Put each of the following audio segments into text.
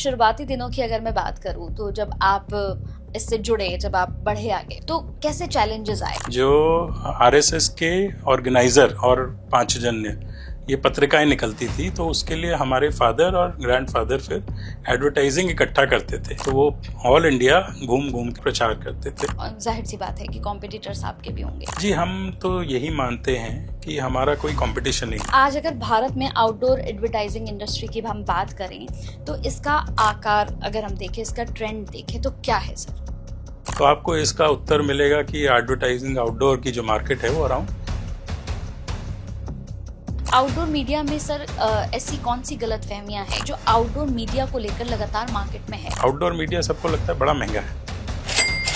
शुरुआती दिनों की अगर मैं बात करूं तो जब आप इससे जुड़े, जब आप बढ़े आगे, तो कैसे चैलेंजेस आए? जो आरएसएस के ऑर्गेनाइजर और 5 जन्य ये पत्रिकाएं निकलती थी, तो उसके लिए हमारे फादर और ग्रैंडफादर फिर एडवर्टाइजिंग इकट्ठा करते थे, तो वो ऑल इंडिया घूम घूम के प्रचार करते थे। और जाहिर सी बात है कि कॉम्पिटिटर्स आपके भी होंगे। जी, हम तो यही मानते हैं कि हमारा कोई कंपटीशन नहीं। आज अगर भारत में आउटडोर एडवर्टाइजिंग इंडस्ट्री की हम बात करें तो इसका आकार अगर हम देखें, इसका ट्रेंड देखें तो क्या है सर? तो आपको इसका उत्तर मिलेगा कि एडवर्टाइजिंग आउटडोर की जो मार्केट है वो अराउंड आउटडोर मीडिया में सर ऐसी कौन सी गलतफहमियां हैं जो आउटडोर मीडिया को लेकर लगातार मार्केट में है? आउटडोर मीडिया सबको लगता है बड़ा महंगा है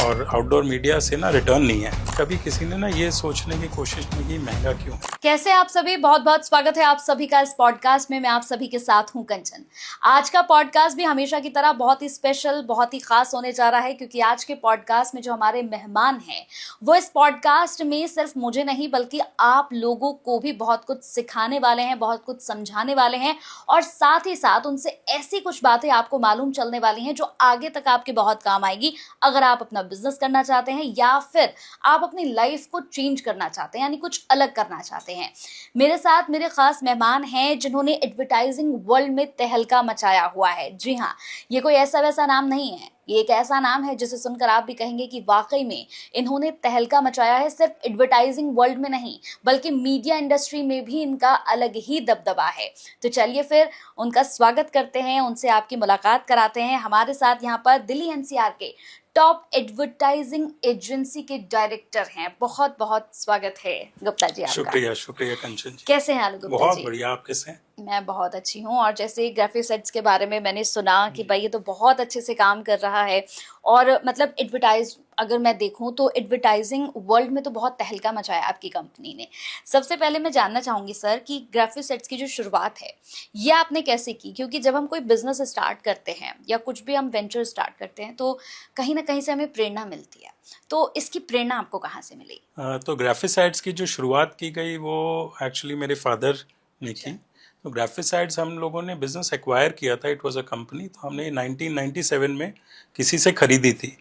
और आउटडोर मीडिया से ना रिटर्न नहीं है। कभी किसी ने ना ये सोचने की कोशिश नहीं की महंगा क्यों। कैसे आप सभी, बहुत बहुत स्वागत है आप सभी का इस पॉडकास्ट में। मैं आप सभी के साथ हूं कंचन। आज का पॉडकास्ट भी हमेशा की तरह बहुत ही स्पेशल, बहुत ही खास होने जा रहा है, क्योंकि आज के पॉडकास्ट में जो हमारे मेहमान हैं वो इस पॉडकास्ट में सिर्फ मुझे नहीं बल्कि आप लोगों को भी बहुत कुछ सिखाने वाले हैं, बहुत कुछ समझाने वाले हैं, और साथ ही साथ उनसे ऐसी कुछ बातें आपको मालूम चलने वाली हैं जो आगे तक आपके बहुत काम आएगी अगर आप अपना बिजनेस करना चाहते हैं या फिर आप अपनी लाइफ को चेंज करना चाहते हैं, यानी कुछ अलग करना चाहते हैं। मेरे साथ मेरे खास मेहमान हैं जिन्होंने एडवर्टाइजिंग वर्ल्ड में तहलका मचाया हुआ है। जी हाँ, ये कोई ऐसा वैसा नाम नहीं है, ये एक ऐसा नाम है जिसे सुनकर आप भी कहेंगे कि वाकई में इन्होंने तहलका मचाया है। सिर्फ एडवर्टाइजिंग वर्ल्ड में नहीं बल्कि मीडिया इंडस्ट्री में भी इनका अलग ही दबदबा है। तो चलिए फिर उनका स्वागत करते हैं, उनसे आपकी मुलाकात कराते हैं। हमारे साथ यहाँ पर दिल्ली एनसीआर के टॉप एडवर्टाइजिंग एजेंसी के डायरेक्टर हैं। बहुत बहुत स्वागत है गुप्ता जी आपका। शुक्रिया कंचन जी। कैसे हैं आलू गुप्ता जी? बहुत बढ़िया, आप कैसे हैं? मैं बहुत अच्छी हूँ। और जैसे ग्राफिक्स के बारे में मैंने सुना कि भाई ये तो बहुत अच्छे से काम कर रहा है, और मतलब एडवर्टाइज अगर मैं देखूं तो एडवर्टाइजिंग वर्ल्ड में तो बहुत तहलका मचाया आपकी कंपनी ने। सबसे पहले मैं जानना चाहूंगी सर कि ग्राफिक्स की जो शुरुआत है ये आपने कैसे की? क्योंकि जब हम कोई बिजनेस स्टार्ट करते हैं या कुछ भी हम वेंचर स्टार्ट करते हैं तो कहीं ना कहीं से हमें प्रेरणा मिलती है, तो इसकी प्रेरणा आपको कहाँ से मिली? तो ग्राफिक्स की जो शुरुआत की गई वो एक्चुअली मेरे फादर ने की। तो ग्राफिक्स हम लोगों ने बिजनेस एक्वायर किया था, इट वाज अ कंपनी, तो हमने 1997 में किसी से खरीदी थी।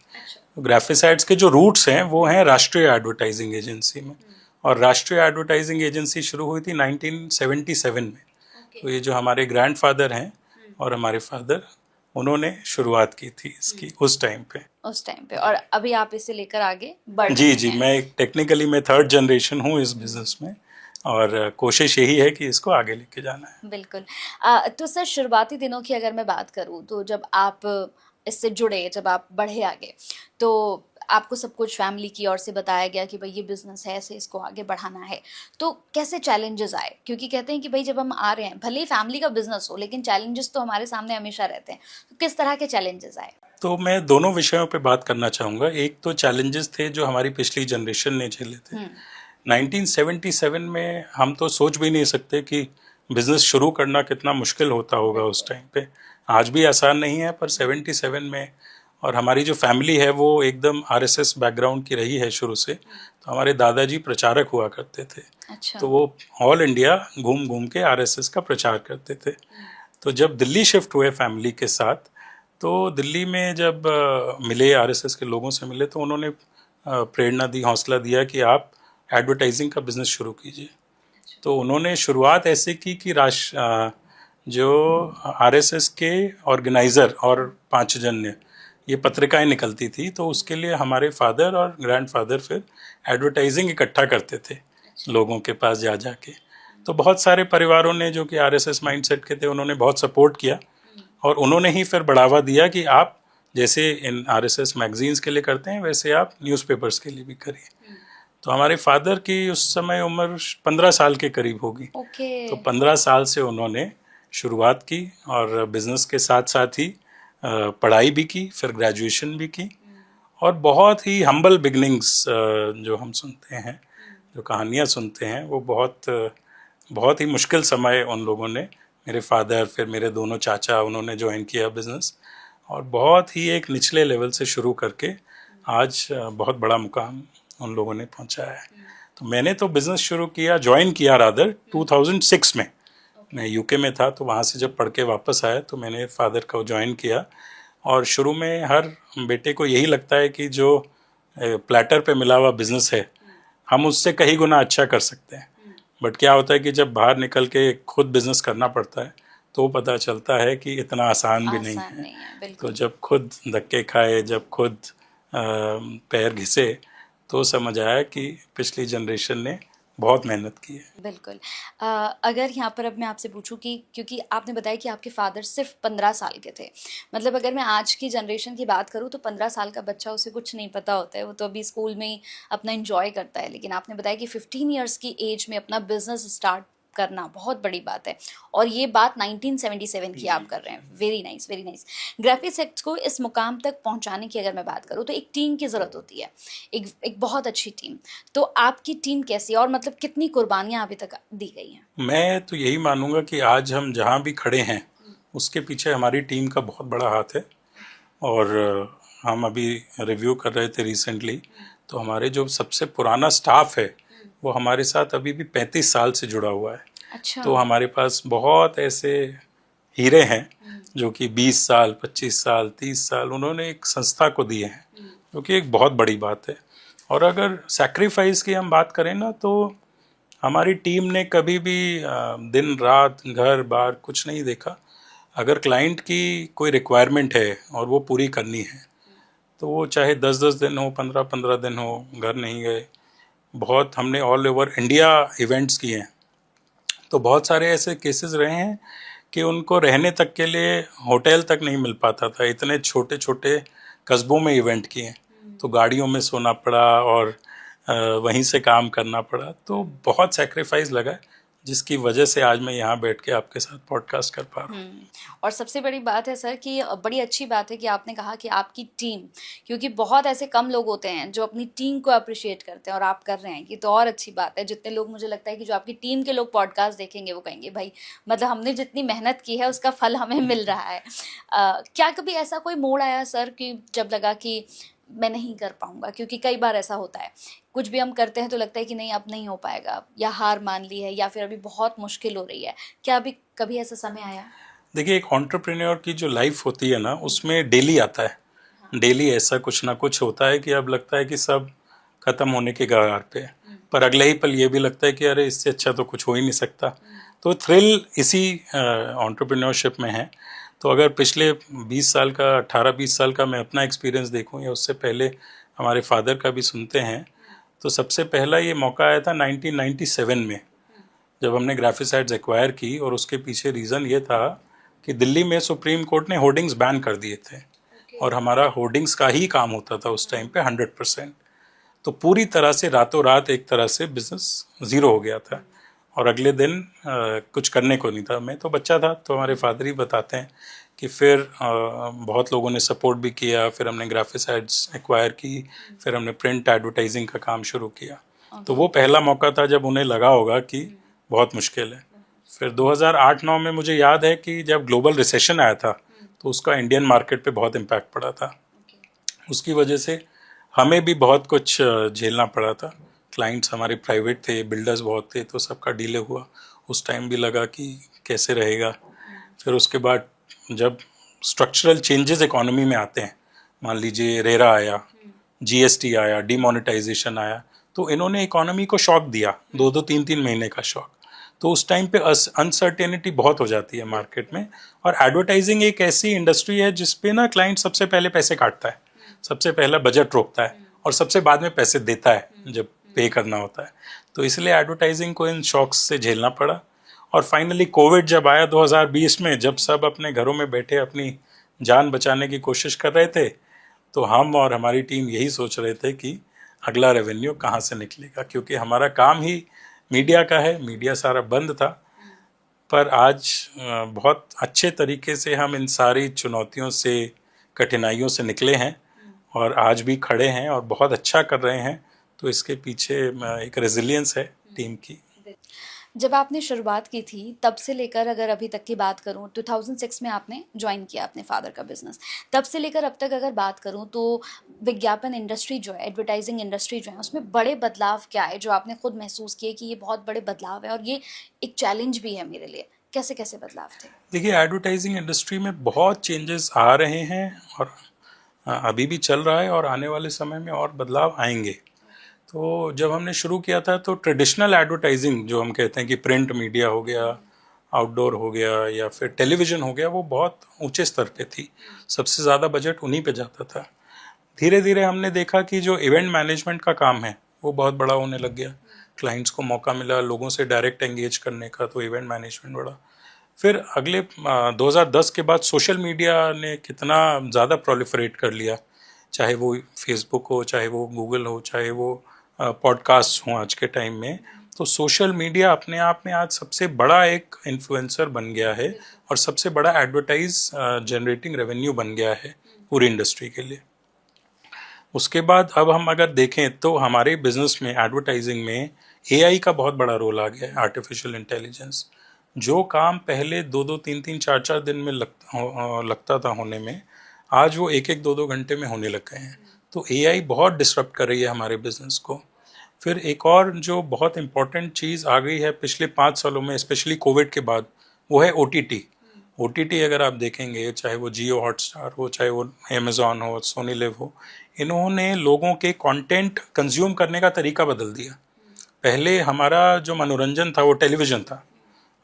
तो ग्राफिक्स के जो रूट्स हैं वो हैं राष्ट्रीय एडवर्टाइजिंग एजेंसी में, और राष्ट्रीय एडवर्टाइजिंग एजेंसी शुरू हुई थी 1977 में। तो ये जो हमारे ग्रैंडफादर हैं और हमारे फादर, उन्होंने शुरुआत की थी इसकी उस टाइम पे। और अभी आप इसे लेकर आगे बढ़ रहे जी, हैं। मैं टेक्निकली मैं 3rd जनरेशन हूँ इस बिजनेस में, और कोशिश यही है कि इसको आगे लेके जाना है। बिल्कुल। तो सर शुरुआती दिनों की अगर मैं बात करूं तो जब आप इससे जुड़े, जब आप बढ़े आगे, तो आपको सब कुछ फैमिली की ओर से बताया गया कि भाई ये बिजनेस है, ऐसे इसको आगे बढ़ाना है, तो कैसे चैलेंजेस आए? क्योंकि कहते हैं कि भाई जब हम आ रहे हैं, भले ही फैमिली का बिजनेस हो, लेकिन चैलेंजेस तो हमारे सामने हमेशा रहते हैं। तो किस तरह के चैलेंजेस आए? तो मैं दोनों विषयों पे बात करना चाहूँगा। एक तो चैलेंजेस थे जो हमारी पिछली जनरेशन ने झेले थे। 1977 में हम तो सोच भी नहीं सकते कि बिजनेस शुरू करना कितना मुश्किल होता होगा उस टाइम पे। आज भी आसान नहीं है, पर 77 में, और हमारी जो फैमिली है वो एकदम आरएसएस बैकग्राउंड की रही है शुरू से। तो हमारे दादाजी प्रचारक हुआ करते थे। अच्छा। तो वो ऑल इंडिया घूम घूम के आरएसएस का प्रचार करते थे। तो जब दिल्ली शिफ्ट हुए फैमिली के साथ, तो दिल्ली में जब मिले, आरएसएस के लोगों से मिले, तो उन्होंने प्रेरणा दी, हौसला दिया कि आप एडवर्टाइजिंग का बिजनेस शुरू कीजिए। तो उन्होंने शुरुआत ऐसे की कि जो आरएसएस के ऑर्गेनाइजर और 5 जन्य ये पत्रिकाएं निकलती थी, तो उसके लिए हमारे फादर और ग्रैंडफादर फिर एडवर्टाइजिंग इकट्ठा करते थे लोगों के पास जा जाके। तो बहुत सारे परिवारों ने जो कि आरएसएस माइंडसेट के थे, उन्होंने बहुत सपोर्ट किया, और उन्होंने ही फिर बढ़ावा दिया कि आप जैसे इन आरएसएस मैगजीन्स के लिए करते हैं वैसे आप न्यूज़पेपर्स के लिए भी करिए। तो हमारे फादर की उस समय उम्र 15 साल के करीब होगी। तो 15 साल से उन्होंने शुरुआत की, और बिजनेस के साथ साथ ही पढ़ाई भी की, फिर ग्रेजुएशन भी की, और बहुत ही हम्बल बिगनिंग्स जो हम सुनते हैं, जो कहानियाँ सुनते हैं, वो बहुत ही मुश्किल समय उन लोगों ने, मेरे फादर, फिर मेरे दोनों चाचा, उन्होंने ज्वाइन किया बिजनेस, और बहुत ही एक निचले लेवल से शुरू करके आज बहुत बड़ा मुकाम उन लोगों ने पहुंचाया है। तो मैंने तो बिजनेस शुरू किया, ज्वाइन किया रादर 2006 में, मैं यूके में था, तो वहाँ से जब पढ़ के वापस आया तो मैंने फादर को ज्वाइन किया। और शुरू में हर बेटे को यही लगता है कि जो प्लेटर पे मिला हुआ बिजनेस है, हम उससे कई गुना अच्छा कर सकते हैं। बट क्या होता है कि जब बाहर निकल के खुद बिजनेस करना पड़ता है तो पता चलता है कि इतना आसान भी नहीं आसान है। नहीं है, तो बिल्कुल। जब खुद धक्के खाए, जब खुद पैर घिसे, तो समझ आया कि पिछली जनरेशन ने बहुत मेहनत की है। बिल्कुल। अ, अगर यहाँ पर अब मैं आपसे पूछूं कि क्योंकि आपने बताया कि आपके फादर सिर्फ 15 साल के थे, मतलब अगर मैं आज की जनरेशन की बात करूँ तो 15 साल का बच्चा, उसे कुछ नहीं पता होता है, वो तो अभी स्कूल में ही अपना एंजॉय करता है, लेकिन आपने बताया कि 15 ईयर्स की एज में अपना बिजनेस स्टार्ट करना बहुत बड़ी बात है, और ये बात 1977 की आप कर रहे हैं। Very nice, very nice. Graphics act को इस मुकाम तक पहुंचाने की अगर मैं बात करूँ तो एक टीम की ज़रूरत होती है, एक बहुत अच्छी टीम। तो आपकी टीम कैसी, और मतलब कितनी कुर्बानियां अभी तक दी गई हैं? मैं तो यही मानूंगा कि आज हम जहाँ भी खड़े हैं उसके पीछे हमारी टीम का बहुत बड़ा हाथ है। और हम अभी रिव्यू कर रहे थे रिसेंटली, तो हमारे जो सबसे पुराना स्टाफ है वो हमारे साथ अभी भी 35 साल से जुड़ा हुआ है। अच्छा। तो हमारे पास बहुत ऐसे हीरे हैं जो कि 20 साल, 25 साल, 30 साल उन्होंने एक संस्था को दिए हैं, जो कि एक बहुत बड़ी बात है। और अगर सैक्रिफाइस की हम बात करें ना, तो हमारी टीम ने कभी भी दिन रात घर बार कुछ नहीं देखा। अगर क्लाइंट की कोई रिक्वायरमेंट है और वो पूरी करनी है, तो वो चाहे 10-10 दिन हो, 15-15 दिन हो, घर नहीं गए। बहुत हमने ऑल ओवर इंडिया इवेंट्स किए हैं, तो बहुत सारे ऐसे केसेस रहे हैं कि उनको रहने तक के लिए होटल तक नहीं मिल पाता था। इतने छोटे छोटे कस्बों में इवेंट किए, तो गाड़ियों में सोना पड़ा और वहीं से काम करना पड़ा। तो बहुत सेक्रीफाइस लगा है, जिसकी वजह से आज मैं यहाँ बैठ के आपके साथ पॉडकास्ट कर पा रहा हूँ। और सबसे बड़ी बात है सर कि बड़ी अच्छी बात है कि आपने कहा कि आपकी टीम, क्योंकि बहुत ऐसे कम लोग होते हैं जो अपनी टीम को अप्रिशिएट करते हैं, और आप कर रहे हैं, ये तो और अच्छी बात है। जितने लोग, मुझे लगता है कि जो आपकी टीम के लोग पॉडकास्ट देखेंगे वो कहेंगे भाई, मतलब हमने जितनी मेहनत की है उसका फल हमें मिल रहा है। क्या कभी ऐसा कोई मोड़ आया सर कि जब लगा कि मैं नहीं कर पाऊंगा? क्योंकि कई बार ऐसा होता है, कुछ भी हम करते हैं तो लगता है कि नहीं अब नहीं हो पाएगा, या हार मान ली है, या फिर अभी बहुत मुश्किल हो रही है। क्या अभी कभी ऐसा समय आया? देखिए, एक एंटरप्रेन्योर की जो लाइफ होती है ना, उसमें डेली आता है। डेली ऐसा कुछ ना कुछ होता है कि अब लगता है कि सब खत्म होने के कगार पे है, पर अगले ही पल ये भी लगता है कि अरे इससे अच्छा तो कुछ हो ही नहीं सकता। तो थ्रिल इसी एंटरप्रेन्योरशिप में है। तो अगर पिछले 20 साल का, 18-20 साल का मैं अपना एक्सपीरियंस देखूं, या उससे पहले हमारे फादर का भी सुनते हैं, तो सबसे पहला ये मौका आया था 1997 में, जब हमने ग्राफिसाइड्स एक्वायर की। और उसके पीछे रीज़न ये था कि दिल्ली में सुप्रीम कोर्ट ने होर्डिंग्स बैन कर दिए थे, और हमारा होर्डिंग्स का ही काम होता था उस टाइम पे 100%। तो पूरी तरह से रातों रात एक तरह से बिजनेस ज़ीरो हो गया था, और अगले दिन कुछ करने को नहीं था। मैं तो बच्चा था, तो हमारे फादर ही बताते हैं कि फिर बहुत लोगों ने सपोर्ट भी किया। फिर हमने ग्राफिसाइड्स एक्वायर की, फिर हमने प्रिंट एडवर्टाइजिंग का काम शुरू किया। तो वो पहला मौका था जब उन्हें लगा होगा कि बहुत मुश्किल है। फिर 2008-9 में मुझे याद है कि जब ग्लोबल रिसेशन आया था, तो उसका इंडियन मार्केट पे बहुत इम्पैक्ट पड़ा था। उसकी वजह से हमें भी बहुत कुछ झेलना पड़ा था। क्लाइंट्स हमारे प्राइवेट थे, बिल्डर्स बहुत थे, तो सबका डिले हुआ। उस टाइम भी लगा कि कैसे रहेगा। फिर उसके बाद जब स्ट्रक्चरल चेंजेस इकोनॉमी में आते हैं, मान लीजिए रेरा आया, जीएसटी आया, डिमोनेटाइजेशन आया, तो इन्होंने इकोनॉमी को शॉक दिया, 2-2, 3-3 महीने का शॉक। तो उस टाइम पे अनसर्टेनिटी बहुत हो जाती है मार्केट में। और एडवर्टाइजिंग एक ऐसी इंडस्ट्री है जिसपे ना क्लाइंट सबसे पहले पैसे काटता है, सबसे पहला बजट रोकता है, और सबसे बाद में पैसे देता है जब पे करना होता है। तो इसलिए एडवर्टाइजिंग को इन शॉक्स से झेलना पड़ा। और फाइनली कोविड जब आया 2020 में, जब सब अपने घरों में बैठे अपनी जान बचाने की कोशिश कर रहे थे, तो हम और हमारी टीम यही सोच रहे थे कि अगला रेवेन्यू कहाँ से निकलेगा, क्योंकि हमारा काम ही मीडिया का है। मीडिया सारा बंद था। पर आज बहुत अच्छे तरीके से हम इन सारी चुनौतियों से, कठिनाइयों से निकले हैं, और आज भी खड़े हैं और बहुत अच्छा कर रहे हैं। तो इसके पीछे एक रेजिलियंस है टीम की। जब आपने शुरुआत की थी तब से लेकर अगर अभी तक की बात करूं, 2006 में आपने ज्वाइन किया अपने फादर का बिजनेस, तब से लेकर अब तक अगर बात करूं तो विज्ञापन इंडस्ट्री जो है, एडवर्टाइजिंग इंडस्ट्री जो है, उसमें बड़े बदलाव क्या है जो आपने खुद महसूस किए कि ये बहुत बड़े बदलाव है और ये एक चैलेंज भी है मेरे लिए? कैसे कैसे बदलाव थे? देखिए, एडवर्टाइजिंग इंडस्ट्री में बहुत चेंजेस आ रहे हैं और अभी भी चल रहा है और आने वाले समय में और बदलाव आएंगे। तो जब हमने शुरू किया था तो ट्रेडिशनल एडवर्टाइजिंग जो हम कहते हैं कि प्रिंट मीडिया हो गया, आउटडोर हो गया या फिर टेलीविज़न हो गया, वो बहुत ऊंचे स्तर पे थी। सबसे ज़्यादा बजट उन्हीं पे जाता था। धीरे धीरे हमने देखा कि जो इवेंट मैनेजमेंट का काम है वो बहुत बड़ा होने लग गया। क्लाइंट्स को मौका मिला लोगों से डायरेक्ट एंगेज करने का, तो इवेंट मैनेजमेंट बढ़ा। फिर अगले 2010 के बाद सोशल मीडिया ने कितना ज़्यादा प्रोलिफरेट कर लिया, चाहे वो फेसबुक हो, चाहे वो गूगल हो, चाहे वो पॉडकास्ट हो आज के टाइम में। तो सोशल मीडिया अपने आप में आज सबसे बड़ा एक इन्फ्लुएंसर बन गया है और सबसे बड़ा एडवर्टाइज जनरेटिंग रेवेन्यू बन गया है पूरी इंडस्ट्री के लिए। उसके बाद अब हम अगर देखें तो हमारे बिजनेस में, एडवर्टाइजिंग में एआई का बहुत बड़ा रोल आ गया है, आर्टिफिशियल इंटेलिजेंस। जो काम पहले 2-2, 3-3, 4-4 दिन में लगता था होने में, आज वो 1-1, 2-2 घंटे में होने लग गए हैं। तो एआई बहुत डिसरप्ट कर रही है हमारे बिजनेस को। फिर एक और जो बहुत इम्पोर्टेंट चीज़ आ गई है पिछले 5 सालों में, स्पेशली कोविड के बाद, वो है ओटीटी। ओटीटी अगर आप देखेंगे, चाहे वो जियो हॉटस्टार हो, चाहे वो अमेजॉन हो, सोनी लिव हो, इन्होंने लोगों के कंटेंट कंज्यूम करने का तरीका बदल दिया। पहले हमारा जो मनोरंजन था वो टेलीविज़न था।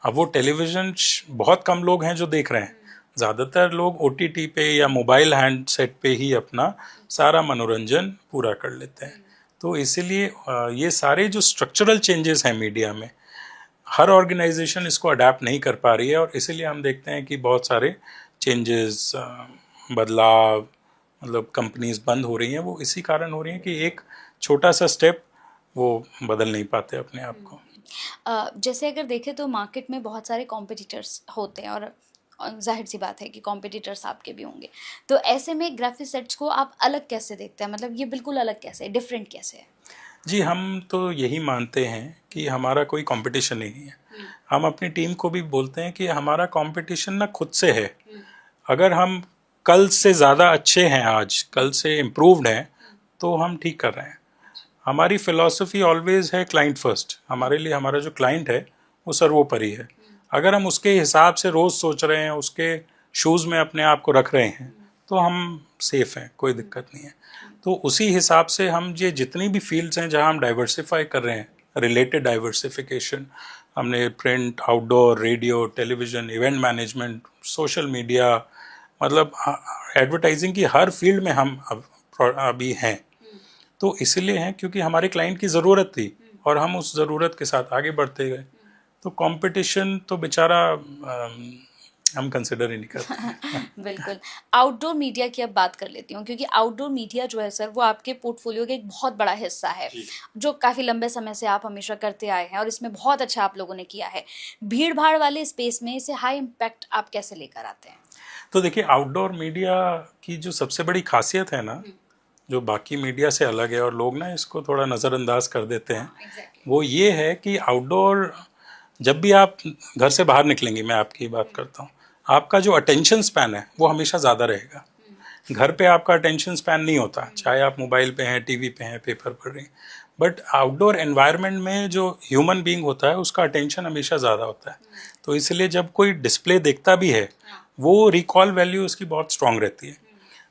अब वो टेलीविज़न बहुत कम लोग हैं जो देख रहे हैं। ज़्यादातर लोग ओटीटी पे या मोबाइल हैंडसेट पे ही अपना सारा मनोरंजन पूरा कर लेते हैं। तो इसीलिए ये सारे जो स्ट्रक्चरल चेंजेस हैं मीडिया में, हर ऑर्गेनाइजेशन इसको अडेप्ट नहीं कर पा रही है और इसीलिए हम देखते हैं कि बहुत सारे चेंजेस, बदलाव, मतलब कंपनीज बंद हो रही हैं। वो इसी कारण हो रही हैं कि एक छोटा सा स्टेप वो बदल नहीं पाते अपने आप को। जैसे अगर देखें तो मार्केट में बहुत सारे कॉम्पिटिटर्स होते हैं और जाहिर सी बात है कि कॉम्पिटिटर्स आपके भी होंगे। तो ऐसे में ग्राफिक सेट्स को आप अलग कैसे देखते हैं? मतलब ये बिल्कुल अलग कैसे है, डिफरेंट कैसे है? जी, हम तो यही मानते हैं कि हमारा कोई कंपटीशन नहीं है। हम अपनी टीम को भी बोलते हैं कि हमारा कंपटीशन ना खुद से है। अगर हम कल से ज़्यादा अच्छे हैं, आज कल से इम्प्रूव्ड हैं, तो हम ठीक कर रहे हैं। हमारी फिलॉसफी ऑलवेज है क्लाइंट फर्स्ट। हमारे लिए हमारा जो क्लाइंट है वो सर्वोपरि है। अगर हम उसके हिसाब से रोज़ सोच रहे हैं, उसके शूज़ में अपने आप को रख रहे हैं, तो हम सेफ हैं, कोई दिक्कत नहीं है। तो उसी हिसाब से हम ये जितनी भी फील्ड्स हैं जहां हम डाइवर्सिफाई कर रहे हैं, रिलेटेड डाइवर्सिफिकेशन, हमने print, outdoor, radio, television, event management, social media, मतलब एडवर्टाइजिंग की हर फील्ड में हम अभी हैं। तो इसीलिए हैं क्योंकि हमारे क्लाइंट की ज़रूरत थी और हम उस ज़रूरत के साथ आगे बढ़ते गए। तो कंपटीशन तो बेचारा हम कंसिडर ही नहीं करते। बिल्कुल। आउटडोर मीडिया की अब बात कर लेती हूँ, क्योंकि आउटडोर मीडिया जो है सर, वो आपके पोर्टफोलियो का एक बहुत बड़ा हिस्सा है, जो काफ़ी लंबे समय से आप हमेशा करते आए हैं और इसमें बहुत अच्छा आप लोगों ने किया है। भीड़ भाड़ वाले स्पेस में इसे हाई इम्पैक्ट आप कैसे लेकर आते हैं? तो देखिए, आउटडोर मीडिया की जो सबसे बड़ी खासियत है ना, जो बाकी मीडिया से अलग है और लोग ना इसको थोड़ा नज़रअंदाज कर देते हैं, वो ये है कि आउटडोर, जब भी आप घर से बाहर निकलेंगे, मैं आपकी बात करता हूँ, आपका जो अटेंशन स्पैन है वो हमेशा ज़्यादा रहेगा। घर पे आपका अटेंशन स्पैन नहीं होता, चाहे आप मोबाइल पे हैं, टीवी पे हैं, पेपर पढ़ रहे हैं। बट आउटडोर एनवायरनमेंट में जो ह्यूमन बीइंग होता है उसका अटेंशन हमेशा ज़्यादा होता है। तो इसलिए जब कोई डिस्प्ले देखता भी है, वो रिकॉल वैल्यू उसकी बहुत स्ट्रांग रहती है।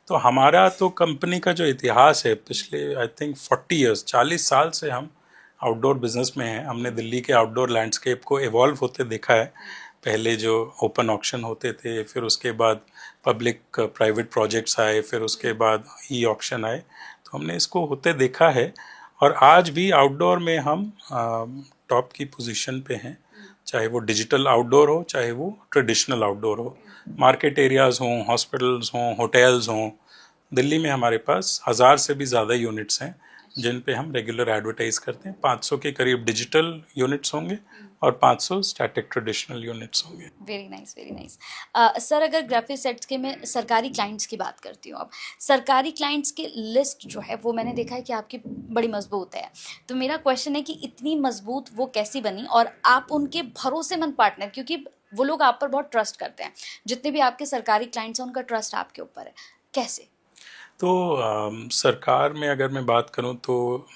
तो हमारा तो कंपनी का जो इतिहास है, पिछले आई थिंक 40 ईयर्स, 40 साल से हम आउटडोर बिजनेस में हैं। हमने दिल्ली के आउटडोर लैंडस्केप को इवॉल्व होते देखा है। पहले जो ओपन ऑक्शन होते थे, फिर उसके बाद पब्लिक प्राइवेट प्रोजेक्ट्स आए, फिर उसके बाद ई ऑक्शन आए, तो हमने इसको होते देखा है। और आज भी आउटडोर में हम टॉप की पोजीशन पे हैं, चाहे वो डिजिटल आउटडोर हो, चाहे वो ट्रेडिशनल आउटडोर हो। मार्केट एरियाज हों, हॉस्पिटल्स हों, होटल्स हों, दिल्ली में हमारे पास 1000 से भी ज़्यादा यूनिट्स हैं जिन पे हम रेगुलर एडवर्टाइज करते हैं। 500 के करीब डिजिटल यूनिट्स होंगे और 500 स्टैटिक ट्रेडिशनल यूनिट्स होंगे। Very nice, very nice. Sir, अगर ग्राफिक सेट्स के मैं सरकारी क्लाइंट्स की बात करती हूँ, अब सरकारी क्लाइंट्स की लिस्ट जो है वो मैंने देखा है कि आपकी बड़ी मजबूत है। तो मेरा क्वेश्चन है कि इतनी मजबूत वो कैसी बनी और आप उनके भरोसेमंद पार्टनर, क्योंकि वो लोग आप पर बहुत ट्रस्ट करते हैं, जितने भी आपके सरकारी क्लाइंट्स हैं उनका ट्रस्ट आपके ऊपर है, कैसे? तो सरकार में अगर मैं बात करूं तो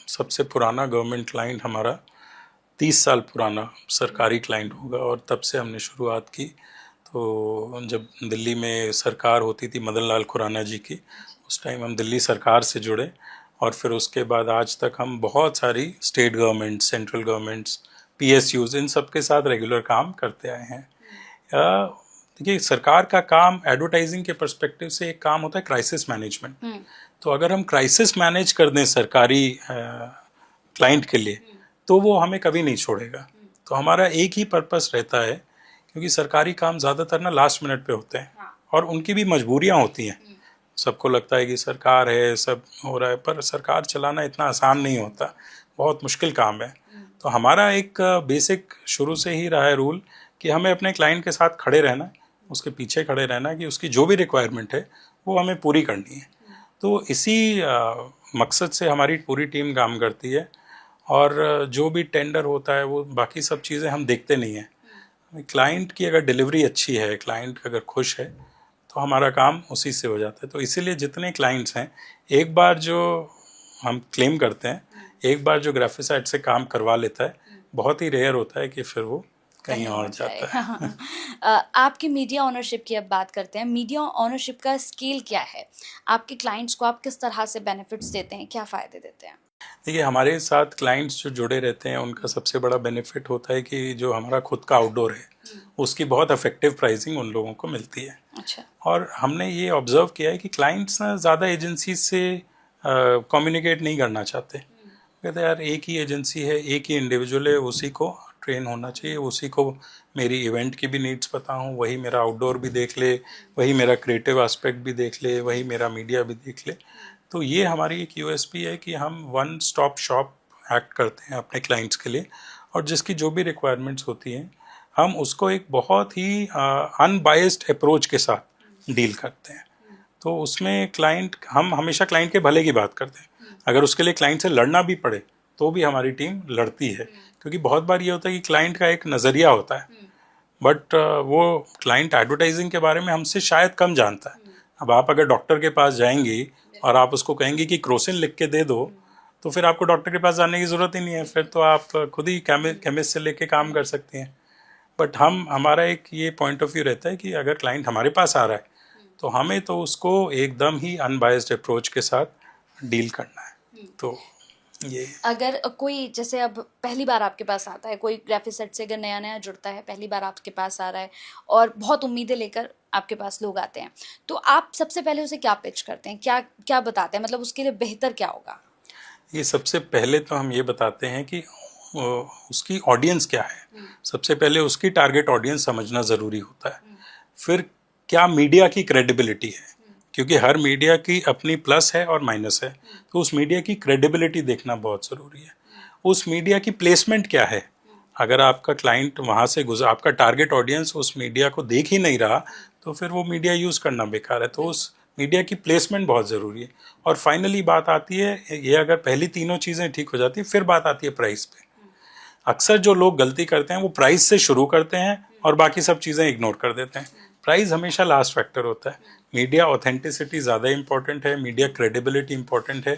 सबसे पुराना गवर्नमेंट क्लाइंट हमारा 30 साल पुराना सरकारी क्लाइंट होगा, और तब से हमने शुरुआत की। तो जब दिल्ली में सरकार होती थी मदन लाल खुराना जी की, उस टाइम हम दिल्ली सरकार से जुड़े, और फिर उसके बाद आज तक हम बहुत सारी state government, central governments, PSUs, इन सब के साथ रेगुलर काम करते आए हैं। देखिए, सरकार का काम एडवर्टाइजिंग के पर्सपेक्टिव से एक काम होता है क्राइसिस मैनेजमेंट। तो अगर हम क्राइसिस मैनेज कर दें सरकारी क्लाइंट के लिए, तो वो हमें कभी नहीं छोड़ेगा। तो हमारा एक ही पर्पस रहता है, क्योंकि सरकारी काम ज़्यादातर ना लास्ट मिनट पे होते हैं, और उनकी भी मजबूरियां होती हैं। सबको लगता है कि सरकार है, सब हो रहा है, पर सरकार चलाना इतना आसान नहीं होता, बहुत मुश्किल काम है। तो हमारा एक बेसिक शुरू से ही रहा है रूल कि हमें अपने क्लाइंट के साथ खड़े रहना, उसके पीछे खड़े रहना, कि उसकी जो भी रिक्वायरमेंट है वो हमें पूरी करनी है। तो इसी मकसद से हमारी पूरी टीम काम करती है, और जो भी टेंडर होता है वो बाकी सब चीज़ें हम देखते नहीं हैं। क्लाइंट की अगर डिलीवरी अच्छी है, क्लाइंट अगर खुश है, तो हमारा काम उसी से हो जाता है। तो इसीलिए जितने क्लाइंट्स हैं, एक बार जो हम क्लेम करते हैं, एक बार जो ग्राफिसाइड से काम करवा लेता है, बहुत ही रेयर होता है कि फिर वो कहीं और जाता है। आपकी मीडिया ऑनरशिप की अब बात करते हैं। मीडिया ऑनरशिप का स्केल क्या है? आपके क्लाइंट्स को आप किस तरह से बेनिफिट्स देते हैं, क्या फ़ायदे देते हैं? देखिए, हमारे साथ क्लाइंट्स जो जुड़े रहते हैं, उनका सबसे बड़ा बेनिफिट होता है कि जो हमारा खुद का आउटडोर है, उसकी बहुत इफेक्टिव प्राइसिंग उन लोगों को मिलती है। अच्छा। और हमने ये ऑब्जर्व किया है कि क्लाइंट्स ना ज़्यादा एजेंसी से कम्युनिकेट नहीं करना चाहते। कहते हैं यार, एक ही एजेंसी है, एक ही इंडिविजुअल है, उसी को ट्रेन होना चाहिए, उसी को मेरी इवेंट की भी नीड्स पता हूँ, वही मेरा आउटडोर भी देख ले, वही मेरा क्रिएटिव एस्पेक्ट भी देख ले, वही मेरा मीडिया भी देख ले। तो ये हमारी एक USP है कि हम वन स्टॉप शॉप एक्ट करते हैं अपने क्लाइंट्स के लिए, और जिसकी जो भी रिक्वायरमेंट्स होती हैं, हम उसको एक बहुत ही अनबायस्ड अप्रोच के साथ डील करते हैं। तो उसमें हम हमेशा क्लाइंट के भले की बात करते हैं। अगर उसके लिए क्लाइंट से लड़ना भी पड़े, तो भी हमारी टीम लड़ती है, क्योंकि बहुत बार ये होता है कि क्लाइंट का एक नज़रिया होता है, बट वो क्लाइंट एडवर्टाइजिंग के बारे में हमसे शायद कम जानता है। अब आप अगर डॉक्टर के पास जाएंगी और आप उसको कहेंगे कि क्रोसिन लिख के दे दो, तो फिर आपको डॉक्टर के पास जाने की ज़रूरत ही नहीं है, फिर तो आप खुद ही केमिस्ट से लेके काम कर सकती हैं। बट हमारा एक ये पॉइंट ऑफ व्यू रहता है कि अगर क्लाइंट हमारे पास आ रहा है, तो हमें तो उसको एकदम ही अनबायस्ड अप्रोच के साथ डील करना है। तो ये, अगर कोई जैसे अब पहली बार आपके पास आता है, कोई ग्राफिक्स से अगर नया नया जुड़ता है, पहली बार आपके पास आ रहा है और बहुत उम्मीदें लेकर आपके पास लोग आते हैं, तो आप सबसे पहले उसे क्या पिच करते हैं, क्या क्या बताते हैं, मतलब उसके लिए बेहतर क्या होगा? ये सबसे पहले तो हम ये बताते हैं कि उसकी ऑडियंस क्या है। सबसे पहले उसकी टारगेट ऑडियंस समझना ज़रूरी होता है। फिर क्या मीडिया की क्रेडिबिलिटी है, क्योंकि हर मीडिया की अपनी प्लस है और माइनस है, तो उस मीडिया की क्रेडिबिलिटी देखना बहुत ज़रूरी है। उस मीडिया की प्लेसमेंट क्या है। अगर आपका क्लाइंट वहाँ से आपका टारगेट ऑडियंस उस मीडिया को देख ही नहीं रहा, तो फिर वो मीडिया यूज़ करना बेकार है। तो उस मीडिया की प्लेसमेंट बहुत ज़रूरी है। और फाइनली बात आती है, ये अगर पहली तीनों चीज़ें ठीक हो जाती है, फिर बात आती है प्राइस पे। अक्सर जो लोग गलती करते हैं, वो प्राइस से शुरू करते हैं और बाकी सब चीज़ें इग्नोर कर देते हैं। प्राइस हमेशा लास्ट फैक्टर होता है। मीडिया ऑथेंटिसिटी ज़्यादा इंपॉर्टेंट है, मीडिया क्रेडिबिलिटी इंपॉर्टेंट है,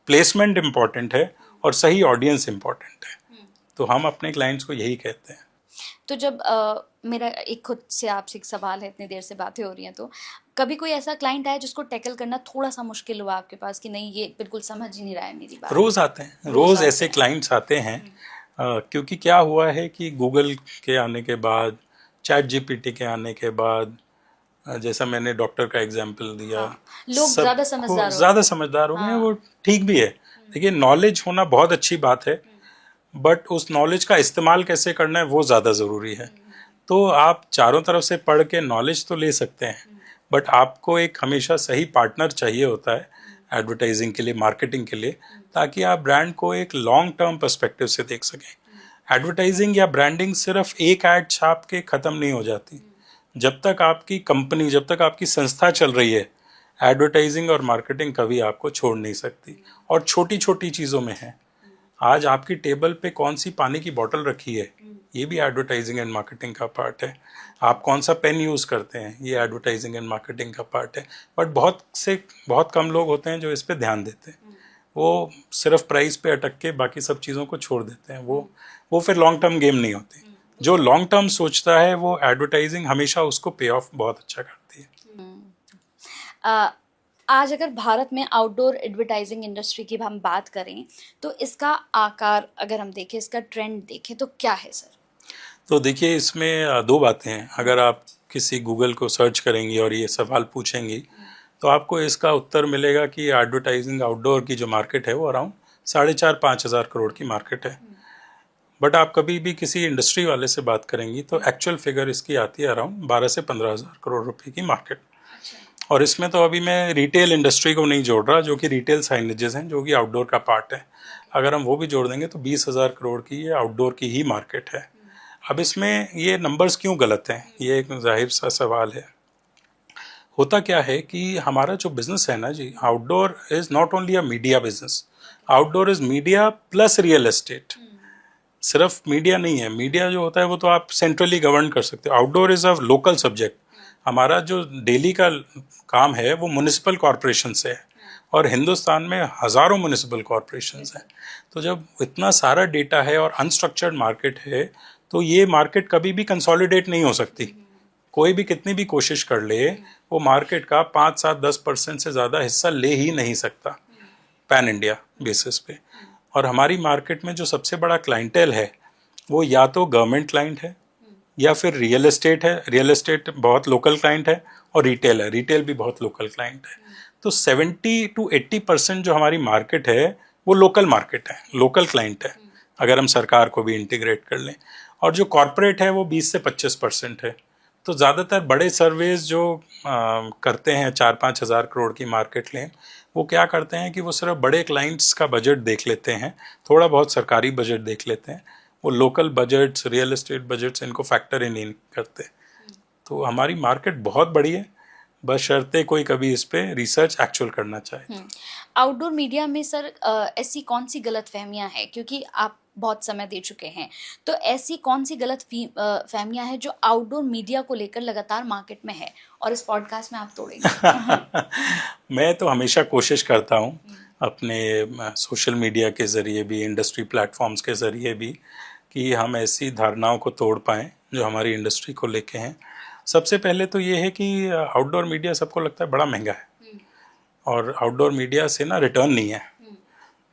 प्लेसमेंट इंपॉर्टेंट है, और सही ऑडियंस इंपॉर्टेंट है। तो हम अपने क्लाइंट्स को यही कहते हैं। तो जब मेरा एक खुद से आपसे एक सवाल है, इतनी देर से बातें हो रही हैं, तो कभी कोई ऐसा क्लाइंट आया जिसको टैकल करना थोड़ा सा मुश्किल हुआ आपके पास, कि नहीं ये बिल्कुल समझ ही नहीं रहा है मेरी बात? रोज़ आते हैं, रोज़ ऐसे क्लाइंट्स आते हैं। क्योंकि क्या हुआ है कि गूगल के आने के बाद, चैट GPT के आने के बाद, जैसा मैंने डॉक्टर का एग्जाम्पल दिया, लोग ज़्यादा समझदार हो गए हैं। वो ठीक भी है। देखिए, नॉलेज होना बहुत अच्छी बात है, बट उस नॉलेज का इस्तेमाल कैसे करना है वो ज़्यादा ज़रूरी है। तो आप चारों तरफ से पढ़ के नॉलेज तो ले सकते हैं, बट आपको एक हमेशा सही पार्टनर चाहिए होता है एडवर्टाइजिंग के लिए, मार्केटिंग के लिए, ताकि आप ब्रांड को एक लॉन्ग टर्म पर्सपेक्टिव से देख सकें। एडवर्टाइजिंग या ब्रांडिंग सिर्फ एक ऐड छाप के ख़त्म नहीं हो जाती। जब तक आपकी कंपनी, जब तक आपकी संस्था चल रही है, एडवर्टाइजिंग और मार्केटिंग कभी आपको छोड़ नहीं सकती। और छोटी छोटी चीज़ों में है। आज आपकी टेबल पे कौन सी पानी की बोतल रखी है, ये भी एडवर्टाइजिंग एंड मार्केटिंग का पार्ट है। आप कौन सा पेन यूज़ करते हैं, ये एडवर्टाइजिंग एंड मार्केटिंग का पार्ट है। बट बहुत कम लोग होते हैं जो इस पे ध्यान देते हैं। वो सिर्फ प्राइस पे अटक के बाकी सब चीज़ों को छोड़ देते हैं। वो फिर लॉन्ग टर्म गेम नहीं होती। जो लॉन्ग टर्म सोचता है वो एडवर्टाइजिंग हमेशा उसको पे ऑफ बहुत अच्छा करती है। आज अगर भारत में आउटडोर एडवर्टाइजिंग इंडस्ट्री की हम बात करें तो इसका आकार अगर हम देखें, इसका ट्रेंड देखें तो क्या है सर? तो देखिए, इसमें दो बातें हैं। अगर आप किसी गूगल को सर्च करेंगी और ये सवाल पूछेंगी तो आपको इसका उत्तर मिलेगा कि एडवर्टाइजिंग आउटडोर की जो मार्केट है वो अराउंड 4,500-5,000 करोड़ की मार्केट है। बट आप कभी भी किसी इंडस्ट्री वाले से बात करेंगी तो एक्चुअल फिगर इसकी आती है अराउंड 12 से 15,000 करोड़ रुपए की मार्केट। और इसमें तो अभी मैं रिटेल इंडस्ट्री को नहीं जोड़ रहा, जो कि रिटेल साइनेजेस हैं, जो कि आउटडोर का पार्ट है। अगर हम वो भी जोड़ देंगे तो 20,000 करोड़ की ये आउटडोर की ही मार्केट है। अब इसमें ये नंबर्स क्यों गलत हैं, ये एक जाहिर सा सवाल है। होता क्या है कि हमारा जो बिजनेस है ना जी, outdoor is not only a media business, outdoor is media plus real estate. सिर्फ मीडिया नहीं है। मीडिया जो होता है वो तो आप सेंट्रली गवर्न कर सकते हो। Outdoor is a local subject. हमारा जो डेली का काम है वो म्युनिसिपल कॉरपोरेशन से है और हिंदुस्तान में हज़ारों म्युनिसिपल कॉरपोरेशंस हैं। तो जब इतना सारा डेटा है और अनस्ट्रक्चर्ड मार्केट है तो ये मार्केट कभी भी कंसोलिडेट नहीं हो सकती। कोई भी कितनी भी कोशिश कर ले वो मार्केट का 5-7-10% से ज़्यादा हिस्सा ले ही नहीं सकता पैन इंडिया बेसिस पे। और हमारी मार्केट में जो सबसे बड़ा क्लाइंटेल है वो या तो गवर्नमेंट क्लाइंट है या फिर रियल एस्टेट है। रियल एस्टेट बहुत लोकल क्लाइंट है और रिटेल है, रिटेल भी बहुत लोकल क्लाइंट है। तो 70-80% जो हमारी मार्केट है वो लोकल मार्केट है, लोकल क्लाइंट है, अगर हम सरकार को भी इंटीग्रेट कर लें। और जो कॉरपोरेट है वो 20 से 25% है। तो ज़्यादातर बड़े सर्वेज जो करते हैं 4-5 हज़ार करोड़ की मार्केट लें, वो क्या करते हैं कि वो सिर्फ बड़े क्लाइंट्स का बजट देख लेते हैं, थोड़ा बहुत सरकारी बजट देख लेते हैं। वो local budgets, real estate budgets इनको फैक्टर इन नहीं करते। तो हमारी मार्केट बहुत बड़ी है, बशर्ते कोई कभी इस पे रिसर्च एक्चुअल करना चाहे। आउटडोर मीडिया में सर ऐसी कौन सी गलत फहमियाँ हैं, क्योंकि आप बहुत समय दे चुके हैं, तो ऐसी कौन सी गलत फहमियाँ हैं जो आउटडोर मीडिया को लेकर लगातार मार्केट में है और इस पॉडकास्ट में आप तोड़ेंगे? मैं तो हमेशा कोशिश करता हूँ अपने सोशल मीडिया के ज़रिए भी, इंडस्ट्री प्लेटफॉर्म्स के ज़रिए भी, कि हम ऐसी धारणाओं को तोड़ पाएँ जो हमारी इंडस्ट्री को लेके हैं। सबसे पहले तो ये है कि आउटडोर मीडिया सबको लगता है बड़ा महंगा है और आउटडोर मीडिया से ना रिटर्न नहीं है।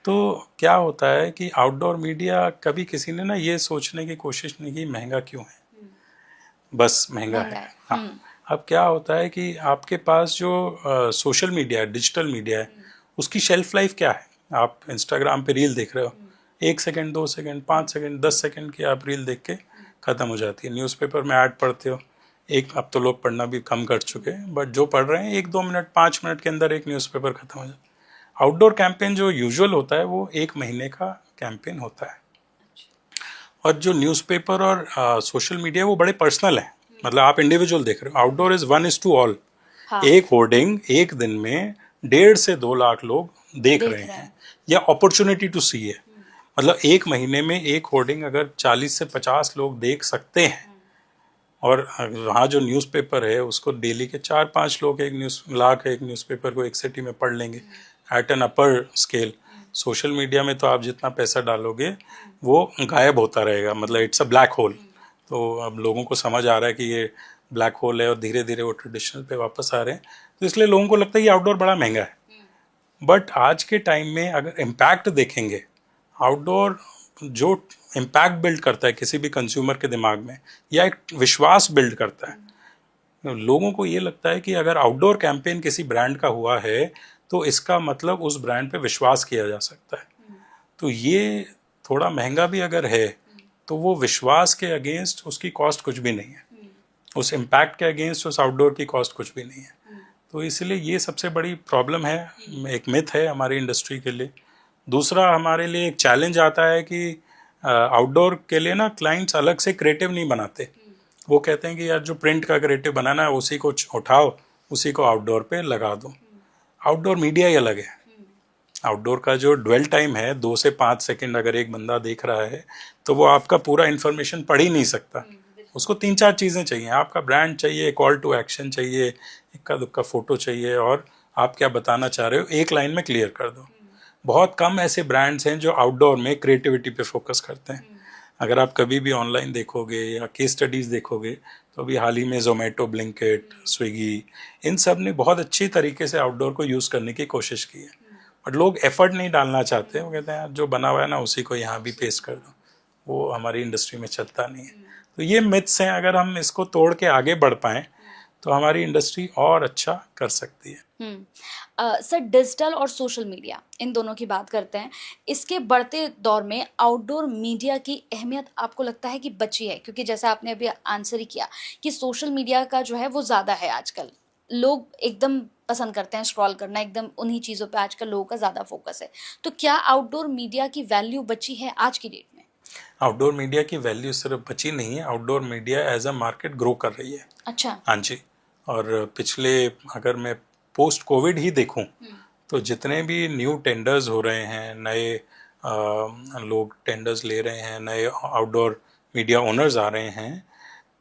तो क्या होता है कि आउटडोर मीडिया कभी किसी ने ना ये सोचने की कोशिश नहीं की महंगा क्यों है, बस महंगा है। हाँ, अब क्या होता है कि आपके पास जो सोशल मीडिया है, डिजिटल मीडिया है, उसकी शेल्फ लाइफ क्या है। आप इंस्टाग्राम पे रील देख रहे हो, 1 सेकंड, 2 सेकंड, 5 सेकंड, 10 सेकंड की आप रील देख के ख़त्म हो जाती है। न्यूज़पेपर में ऐड पढ़ते हो, अब तो लोग पढ़ना भी कम कर चुके हैं, बट जो पढ़ रहे हैं 1-2 मिनट, 5 मिनट के अंदर एक न्यूज़पेपर ख़त्म हो जाता है। आउटडोर कैंपेन जो यूजुअल होता है वो 1 महीने का कैंपेन होता है। और जो न्यूज़पेपर और सोशल मीडिया वो बड़े पर्सनल है, मतलब आप इंडिविजुअल देख रहे हो। Outdoor is 1:all। एक होर्डिंग एक दिन में 1.5 से 2 लाख लोग देख रहे हैं या अपॉर्चुनिटी टू सी है। मतलब एक महीने में एक होर्डिंग अगर 40 से 50 लोग देख सकते हैं और वहाँ जो न्यूज़पेपर है उसको डेली के 4-5 लोग एक न्यूज़पेपर को एक सिटी में पढ़ लेंगे at an upper scale. Social media में तो आप जितना पैसा डालोगे वो गायब होता रहेगा, मतलब इट्स अ ब्लैक होल। तो अब लोगों को समझ आ रहा है कि ये ब्लैक होल है और धीरे धीरे वो ट्रेडिशनल पे वापस आ रहे हैं। तो इसलिए लोगों को लगता है कि आउटडोर बड़ा महंगा है। बट आज के टाइम में अगर इम्पैक्ट देखेंगे, आउटडोर जो इम्पैक्ट बिल्ड करता है किसी भी कंज्यूमर के दिमाग में या एक विश्वास बिल्ड करता है। लोगों को ये लगता है कि अगर आउटडोर कैंपेन किसी ब्रांड का हुआ है तो इसका मतलब उस ब्रांड पे विश्वास किया जा सकता है। तो ये थोड़ा महंगा भी अगर है तो वो विश्वास के अगेंस्ट उसकी कॉस्ट कुछ भी नहीं है, उस इम्पैक्ट के अगेंस्ट उस आउटडोर की कॉस्ट कुछ भी नहीं है। तो इसलिए ये सबसे बड़ी प्रॉब्लम है, एक मिथ है हमारी इंडस्ट्री के लिए। दूसरा हमारे लिए एक चैलेंज आता है कि आउटडोर के लिए ना क्लाइंट्स अलग से क्रिएटिव नहीं बनाते। वो कहते हैं कि यार जो प्रिंट का क्रिएटिव बनाना है उसी को उठाओ, उसी को आउटडोर पे लगा दो। आउटडोर मीडिया ही अलग है। आउटडोर का जो ड्वेल टाइम है 2 से 5 सेकंड अगर एक बंदा देख रहा है तो वो आपका पूरा इन्फॉर्मेशन पढ़ ही नहीं सकता। उसको 3-4 चीज़ें चाहिए, आपका ब्रांड चाहिए, कॉल टू एक्शन चाहिए, इक्का दुक्का फोटो चाहिए और आप क्या बताना चाह रहे हो एक लाइन में क्लियर कर दो। बहुत कम ऐसे ब्रांड्स हैं जो आउटडोर में क्रिएटिविटी पे फोकस करते हैं। अगर आप कभी भी ऑनलाइन देखोगे या केस स्टडीज़ देखोगे तो अभी हाल ही में जोमेटो, ब्लिंकिट, स्विगी, इन सब ने बहुत अच्छी तरीके से आउटडोर को यूज़ करने की कोशिश की है। बट लोग एफर्ट नहीं डालना चाहते। वो कहते हैं यार जो बना हुआ है ना उसी को यहाँ भी पेश कर दो, वो हमारी इंडस्ट्री में चलता नहीं है। तो ये मिथ्स हैं, अगर हम इसको तोड़ के आगे बढ़ पाएँ तो हमारी इंडस्ट्री और अच्छा कर सकती है। सर, डिजिटल और सोशल मीडिया, इन दोनों की बात करते हैं। इसके बढ़ते दौर में आउटडोर मीडिया की अहमियत आपको लगता है कि बची है? क्योंकि जैसा आपने अभी आंसर ही किया कि सोशल मीडिया का जो है वो ज़्यादा है आजकल, लोग एकदम पसंद करते हैं स्क्रॉल करना, एकदम उन्हीं चीज़ों पे आजकल लोगों का ज़्यादा फोकस है। तो क्या आउटडोर मीडिया की वैल्यू बची है आज की डेट में? आउटडोर मीडिया की वैल्यू सिर्फ बची नहीं है, outdoor media as a market grow कर रही है। अच्छा। हाँ जी। और पिछले, अगर मैं पोस्ट कोविड ही देखूं तो जितने भी न्यू टेंडर्स हो रहे हैं, नए लोग टेंडर्स ले रहे हैं, नए आउटडोर मीडिया ओनर्स आ रहे हैं,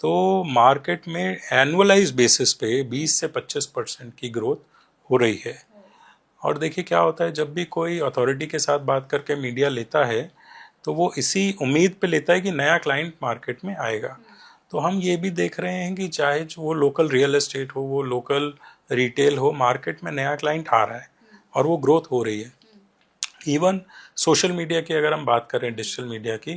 तो मार्केट में एनुअलाइज बेसिस पे 20 से 25% की ग्रोथ हो रही है। और देखिए क्या होता है, जब भी कोई अथॉरिटी के साथ बात करके मीडिया लेता है तो वो इसी उम्मीद पे लेता है कि नया क्लाइंट मार्केट में आएगा। तो हम ये भी देख रहे हैं कि चाहे जो वो लोकल रियल एस्टेट हो, वो लोकल रिटेल हो, मार्केट में नया क्लाइंट आ रहा है और वो ग्रोथ हो रही है। इवन सोशल मीडिया की अगर हम बात करें, डिजिटल मीडिया की,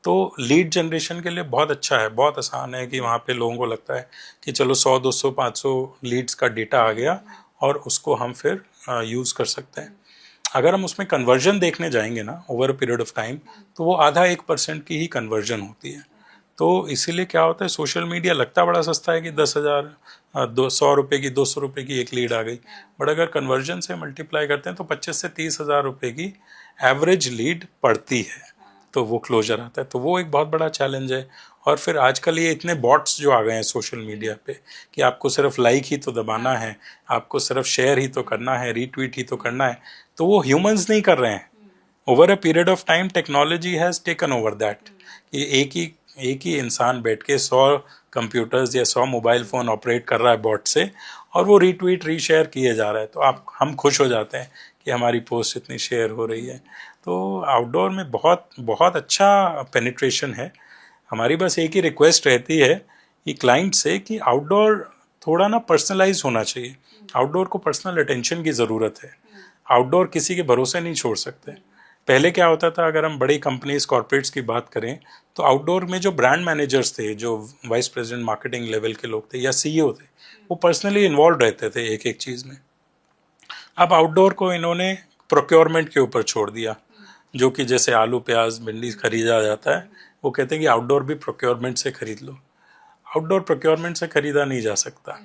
तो लीड जनरेशन के लिए बहुत अच्छा है, बहुत आसान है कि वहाँ पे लोगों को लगता है कि चलो 100, 200, 500 लीड्स का डेटा आ गया और उसको हम फिर यूज़ कर सकते हैं। अगर हम उसमें कन्वर्जन देखने जाएंगे ना over a period of time, तो वो आधा 1% की ही कन्वर्जन होती है। तो इसीलिए क्या होता है, सोशल मीडिया लगता बड़ा सस्ता है कि 10,000, 100 रुपये की, 200 रुपये की एक लीड आ गई, बट अगर कन्वर्जन से मल्टीप्लाई करते हैं तो 25 से 30,000 रुपये की एवरेज लीड पड़ती है, तो वो क्लोजर आता है। तो वो एक बहुत बड़ा चैलेंज है। और फिर आजकल ये इतने बॉट्स जो आ गए हैं सोशल मीडिया पे कि आपको सिर्फ लाइक ही तो दबाना है, आपको सिर्फ शेयर ही तो करना है, रीट्वीट ही तो करना है, तो वो ह्यूमंस नहीं कर रहे हैं। Over a period of time technology has taken over that, कि एक ही इंसान बैठ के 100 कंप्यूटर्स या 100 मोबाइल फ़ोन ऑपरेट कर रहा है बॉट से, और वो रीट्वीट रीशेयर किए जा रहा है। तो हम खुश हो जाते हैं कि हमारी पोस्ट इतनी शेयर हो रही है। तो आउटडोर में बहुत बहुत अच्छा पेनिट्रेशन है। हमारी बस एक ही रिक्वेस्ट रहती है कि क्लाइंट से कि आउटडोर थोड़ा ना पर्सनलाइज होना चाहिए। आउटडोर को पर्सनल अटेंशन की ज़रूरत है। आउटडोर किसी के भरोसे नहीं छोड़ सकते। पहले क्या होता था, अगर हम बड़ी कंपनीज, कॉर्पोरेट्स की बात करें, तो आउटडोर में जो ब्रांड मैनेजर्स थे, जो वाइस प्रेसिडेंट मार्केटिंग लेवल के लोग थे या सीईओ थे, वो पर्सनली इन्वॉल्व रहते थे एक एक चीज़ में। अब आउटडोर को इन्होंने प्रोक्योरमेंट के ऊपर छोड़ दिया, जो कि जैसे आलू प्याज भिंडी खरीदा जाता है, वो कहते हैं कि आउटडोर भी प्रोक्योरमेंट से खरीद लो। आउटडोर प्रोक्योरमेंट से खरीदा नहीं जा सकता।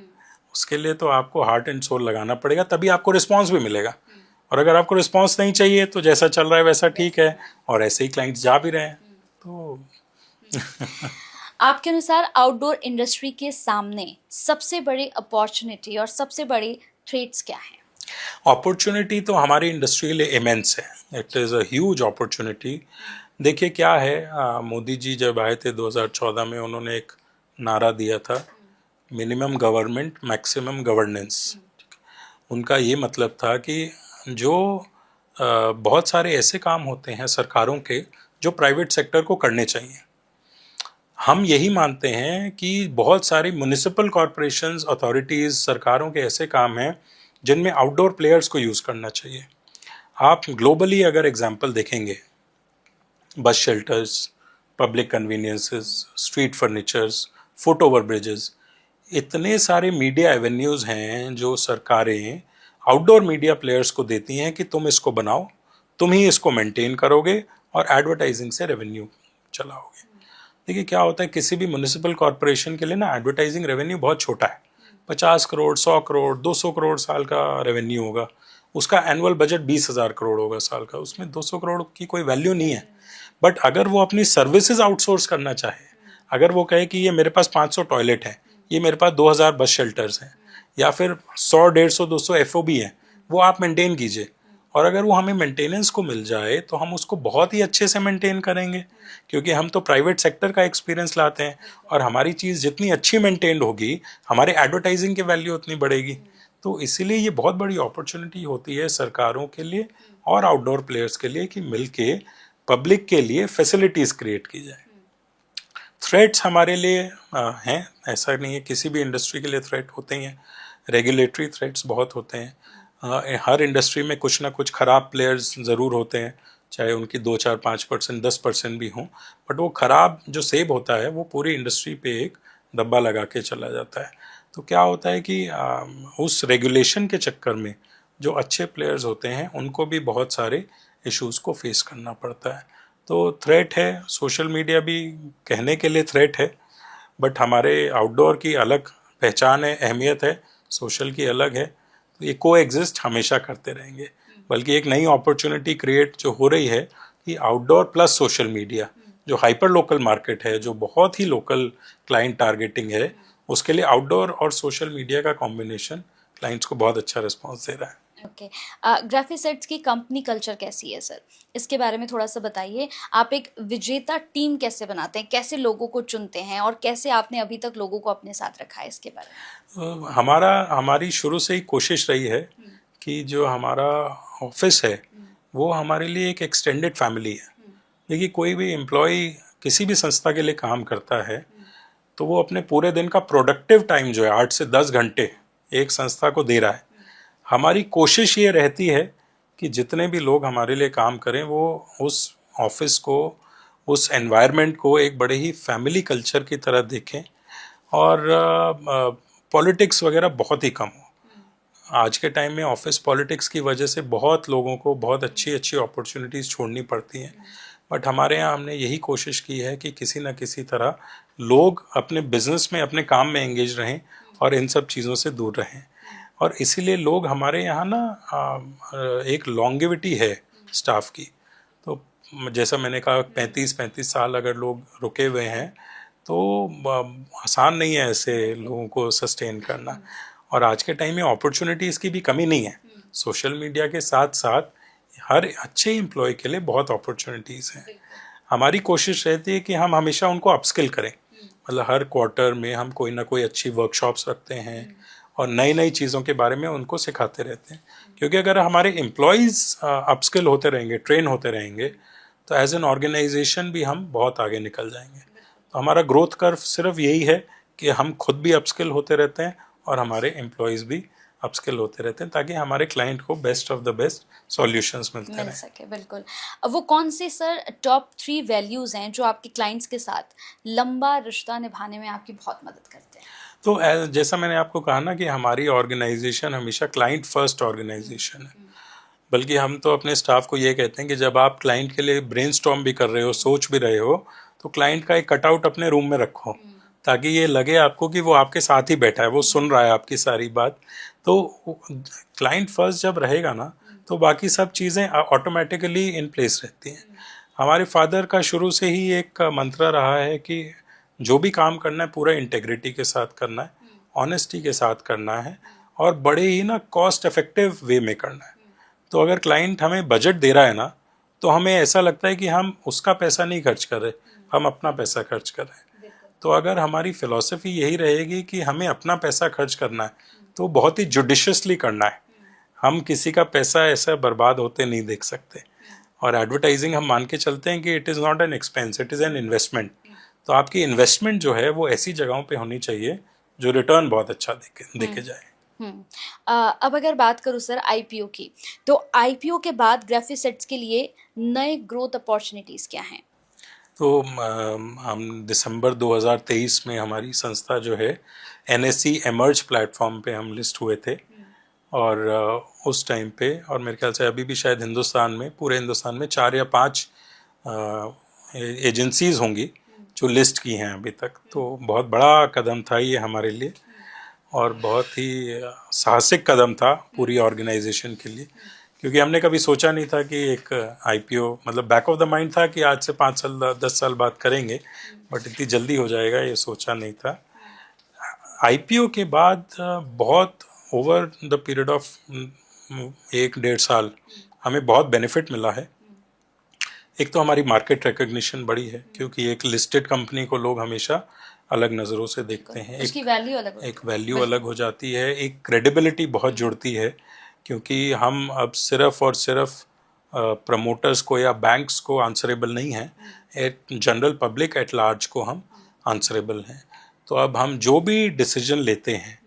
उसके लिए तो आपको हार्ट एंड सोल लगाना पड़ेगा, तभी आपको रिस्पॉन्स भी मिलेगा। और अगर आपको रिस्पॉन्स नहीं चाहिए तो जैसा चल रहा है वैसा ठीक है, और ऐसे ही क्लाइंट्स जा भी रहे हैं। तो आपके अनुसार आउटडोर इंडस्ट्री के सामने सबसे बड़ी अपॉर्चुनिटी और सबसे बड़ी थ्रेट्स क्या हैं? अपॉर्चुनिटी तो हमारी इंडस्ट्री के लिए इमेंस है। It is a huge opportunity. देखिए क्या है, मोदी जी जब आए थे 2014 में, उन्होंने एक नारा दिया था, मिनिमम गवर्नमेंट मैक्सिमम गवर्नेंस। उनका ये मतलब था कि जो बहुत सारे ऐसे काम होते हैं सरकारों के जो प्राइवेट सेक्टर को करने चाहिए। हम यही मानते हैं कि बहुत सारी म्युनिसिपल कॉरपोरेशंस, अथॉरिटीज़, सरकारों के ऐसे काम हैं जिनमें आउटडोर प्लेयर्स को यूज़ करना चाहिए। आप ग्लोबली अगर एग्जांपल देखेंगे, बस shelters, public conveniences, street furnitures, foot over bridges, इतने सारे मीडिया एवेन्यूज़ हैं जो सरकारें आउटडोर मीडिया प्लेयर्स को देती हैं कि तुम इसको बनाओ, तुम ही इसको मेंटेन करोगे और एडवर्टाइजिंग से रेवेन्यू चलाओगे। देखिए क्या होता है, किसी भी म्युनिसिपल कॉरपोरेशन के लिए ना एडवर्टाइजिंग रेवेन्यू बहुत छोटा है। 50 करोड़, 100 करोड़, 200 करोड़ साल का रेवेन्यू होगा। उसका एनुअल बजट 20,000 करोड़ होगा साल का, उसमें 200 करोड़ की कोई वैल्यू नहीं है। बट अगर वो अपनी सर्विसेज आउटसोर्स करना चाहे, अगर वो कहे कि ये मेरे पास 500 टॉयलेट हैं, ये मेरे पास 2000 बस शेल्टर्स हैं, या फिर 100, 150, 200 एफओबी हैं, वो आप मेंटेन कीजिए, और अगर वो हमें मेंटेनेंस को मिल जाए तो हम उसको बहुत ही अच्छे से मेंटेन करेंगे, क्योंकि हम तो प्राइवेट सेक्टर का एक्सपीरियंस लाते हैं। और हमारी चीज़ जितनी अच्छी मेंटेन्ड होगी, हमारे एडवर्टाइजिंग की वैल्यू उतनी बढ़ेगी। तो इसीलिए ये बहुत बड़ी अपॉर्चुनिटी होती है सरकारों के लिए और आउटडोर प्लेयर्स के लिए कि मिलके पब्लिक के लिए फैसिलिटीज़ क्रिएट की जाए। थ्रेट्स हमारे लिए हैं, ऐसा नहीं है, किसी भी इंडस्ट्री के लिए थ्रेट होते ही हैं। रेगुलेटरी थ्रेट्स बहुत होते हैं। हर इंडस्ट्री में कुछ ना कुछ ख़राब प्लेयर्स ज़रूर होते हैं, चाहे उनकी 2, 4, 5%, 10% भी हों, बट वो ख़राब जो सेब होता है वो पूरी इंडस्ट्री पे एक दब्बा लगा के चला जाता है। तो क्या होता है कि उस रेगुलेशन के चक्कर में जो अच्छे प्लेयर्स होते हैं उनको भी बहुत सारे इश्यूज़ को फेस करना पड़ता है। तो थ्रेट है, सोशल मीडिया भी कहने के लिए थ्रेट है, बट हमारे आउटडोर की अलग पहचान है, अहमियत है, सोशल की अलग है। तो ये को एग्जिस्ट हमेशा करते रहेंगे। बल्कि एक नई अपॉर्चुनिटी क्रिएट जो हो रही है कि आउटडोर प्लस सोशल मीडिया, जो हाइपर लोकल मार्केट है, जो बहुत ही लोकल क्लाइंट टारगेटिंग है, उसके लिए आउटडोर और सोशल मीडिया का कॉम्बिनेशन क्लाइंट्स को बहुत अच्छा रिस्पॉन्स दे रहा है। ओके, ग्राफिसेट्स की कंपनी कल्चर कैसी है सर, इसके बारे में थोड़ा सा बताइए। आप एक विजेता टीम कैसे बनाते हैं, कैसे लोगों को चुनते हैं और कैसे आपने अभी तक लोगों को अपने साथ रखा है, इसके बारे में। हमारी शुरू से ही कोशिश रही है कि जो हमारा ऑफिस है वो हमारे लिए एक एक्सटेंडेड फैमिली है। देखिए, कोई भी एम्प्लॉय किसी भी संस्था के लिए काम करता है तो वो अपने पूरे दिन का प्रोडक्टिव टाइम जो है 8 से 10 घंटे एक संस्था को दे रहा है। हमारी कोशिश ये रहती है कि जितने भी लोग हमारे लिए काम करें वो उस ऑफिस को, उस एनवायरनमेंट को एक बड़े ही फैमिली कल्चर की तरह देखें और पॉलिटिक्स वगैरह बहुत ही कम हो। आज के टाइम में ऑफिस पॉलिटिक्स की वजह से बहुत लोगों को बहुत अच्छी अच्छी अपॉर्चुनिटीज़ छोड़नी पड़ती हैं, बट हमारे यहाँ हमने यही कोशिश की है कि किसी न किसी तरह लोग अपने बिजनेस में, अपने काम में एंगेज रहें और इन सब चीज़ों से दूर रहें। और इसीलिए लोग हमारे यहाँ ना एक लॉन्गेविटी है स्टाफ की। तो जैसा मैंने कहा 35-35 साल अगर लोग रुके हुए हैं तो आसान नहीं है ऐसे लोगों को सस्टेन करना। और आज के टाइम में अपॉर्चुनिटीज़ की भी कमी नहीं है। सोशल मीडिया के साथ साथ हर अच्छे एम्प्लॉय के लिए बहुत अपॉर्चुनिटीज़ हैं। हमारी कोशिश रहती है कि हम हमेशा उनको अपस्किल करें, मतलब हर क्वार्टर में हम कोई ना कोई अच्छी वर्कशॉप्स रखते हैं और नई नई चीज़ों के बारे में उनको सिखाते रहते हैं। क्योंकि अगर हमारे एम्प्लॉयज़ अपस्किल होते रहेंगे, ट्रेन होते रहेंगे, तो एज एन ऑर्गेनाइजेशन भी हम बहुत आगे निकल जाएंगे। तो हमारा ग्रोथ कर्व सिर्फ यही है कि हम खुद भी अपस्किल होते रहते हैं और हमारे एम्प्लॉयज़ भी अपस्किल होते रहते हैं, ताकि हमारे क्लाइंट को best of the best solutions मिल सके। बिल्कुल। वो कौन सी सर टॉप 3 वैल्यूज़ हैं जो आपके क्लाइंट्स के साथ लंबा रिश्ता निभाने में आपकी बहुत मदद करते हैं? तो जैसा मैंने आपको कहा ना कि हमारी ऑर्गेनाइजेशन हमेशा क्लाइंट फर्स्ट ऑर्गेनाइजेशन है। बल्कि हम तो अपने स्टाफ को ये कहते हैं कि जब आप क्लाइंट के लिए ब्रेनस्टॉर्म भी कर रहे हो, सोच भी रहे हो, तो क्लाइंट का एक कटआउट अपने रूम में रखो, ताकि ये लगे आपको कि वो आपके साथ ही बैठा है, वो सुन रहा है आपकी सारी बात। तो क्लाइंट फर्स्ट जब रहेगा ना, तो बाकी सब चीज़ें ऑटोमेटिकली इन प्लेस रहती हैं। हमारे फादर का शुरू से ही एक मंत्र रहा है कि जो भी काम करना है पूरा इंटेग्रिटी के साथ करना है, ऑनेस्टी के साथ करना है और बड़े ही ना कॉस्ट इफेक्टिव वे में करना है। तो अगर क्लाइंट हमें बजट दे रहा है ना, तो हमें ऐसा लगता है कि हम उसका पैसा नहीं खर्च कर रहे, हम अपना पैसा खर्च कर रहे हैं। तो अगर हमारी फिलॉसफी यही रहेगी कि हमें अपना पैसा खर्च करना है, तो बहुत ही जुडिशियसली करना है। हम किसी का पैसा ऐसा बर्बाद होते नहीं देख सकते। और एडवर्टाइजिंग हम मान के चलते हैं कि it is not an expense, it is an investment. तो आपकी इन्वेस्टमेंट जो है वो ऐसी जगहों पे होनी चाहिए जो रिटर्न बहुत अच्छा देके जाए। अब अगर बात करूँ सर आईपीओ की, तो आईपीओ के बाद ग्राफिसेट्स के लिए नए ग्रोथ अपॉर्चुनिटीज़ क्या हैं? तो हम दिसंबर 2023 में हमारी संस्था जो है NSE एमर्ज प्लेटफॉर्म पे हम लिस्ट हुए थे। और उस टाइम पे, और मेरे ख्याल से अभी भी शायद हिंदुस्तान में, पूरे हिंदुस्तान में 4 या 5 एजेंसीज़ होंगी जो लिस्ट की हैं अभी तक। तो बहुत बड़ा कदम था ये हमारे लिए और बहुत ही साहसिक कदम था पूरी ऑर्गेनाइजेशन के लिए, क्योंकि हमने कभी सोचा नहीं था कि एक आईपीओ, मतलब बैक ऑफ द माइंड था कि आज से 5 साल 10 साल बाद करेंगे, बट इतनी जल्दी हो जाएगा ये सोचा नहीं था। आईपीओ के बाद बहुत ओवर द पीरियड ऑफ 1-1.5 साल हमें बहुत बेनिफिट मिला है। एक तो हमारी मार्केट रिकग्निशन बढ़ी है, क्योंकि एक लिस्टेड कंपनी को लोग हमेशा अलग नज़रों से देखते हैं, उसकी वैल्यू अलग एक वैल्यू अलग हो जाती है, एक क्रेडिबिलिटी बहुत जुड़ती है, क्योंकि हम अब सिर्फ और सिर्फ प्रमोटर्स को या बैंक्स को आंसरेबल नहीं है, एक जनरल पब्लिक एट लार्ज को हम आंसरेबल हैं। तो अब हम जो भी डिसीजन लेते हैं,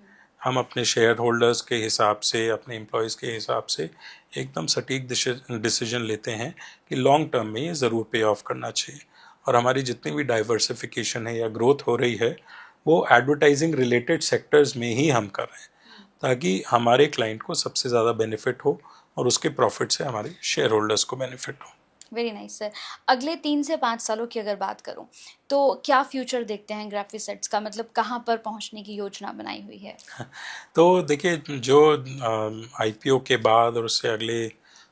हम अपने शेयर होल्डर्स के हिसाब से, अपने एम्प्लॉयज़ के हिसाब से एकदम सटीक डिसीजन लेते हैं कि लॉन्ग टर्म में ये ज़रूर पे ऑफ करना चाहिए। और हमारी जितनी भी डाइवर्सिफिकेशन है या ग्रोथ हो रही है, वो एडवर्टाइजिंग रिलेटेड सेक्टर्स में ही हम कर रहे हैं, ताकि हमारे क्लाइंट को सबसे ज़्यादा बेनिफिट हो और उसके प्रॉफिट से हमारे शेयर होल्डर्स को बेनिफिट हो। Very nice sir. अगले 3 से 5 सालों की अगर बात करूं तो क्या फ्यूचर देखते हैं ग्राफिसेट्स का, मतलब कहाँ पर पहुंचने की योजना बनाई हुई है? तो देखिए, जो आईपीओ के बाद और उससे अगले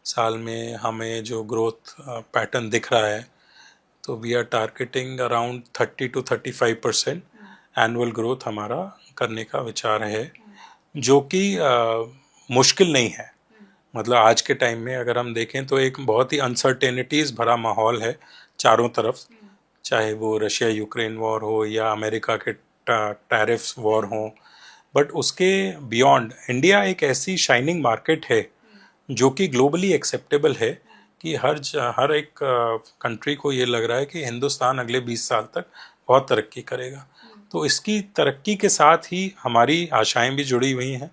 साल में हमें जो ग्रोथ पैटर्न दिख रहा है, तो we are targeting around 30 to 35% annual growth हमारा करने का विचार है, जो कि मुश्किल नहीं है। मतलब आज के टाइम में अगर हम देखें तो एक बहुत ही अनसर्टेनिटीज़ भरा माहौल है चारों तरफ, चाहे वो रशिया यूक्रेन वॉर हो या अमेरिका के टैरिफ्स वॉर हो। बट उसके बियॉन्ड इंडिया एक ऐसी शाइनिंग मार्केट है जो कि ग्लोबली एक्सेप्टेबल है, कि हर एक कंट्री को ये लग रहा है कि हिंदुस्तान अगले 20 साल तक बहुत तरक्की करेगा। तो इसकी तरक्की के साथ ही हमारी आशाएं भी जुड़ी हुई हैं,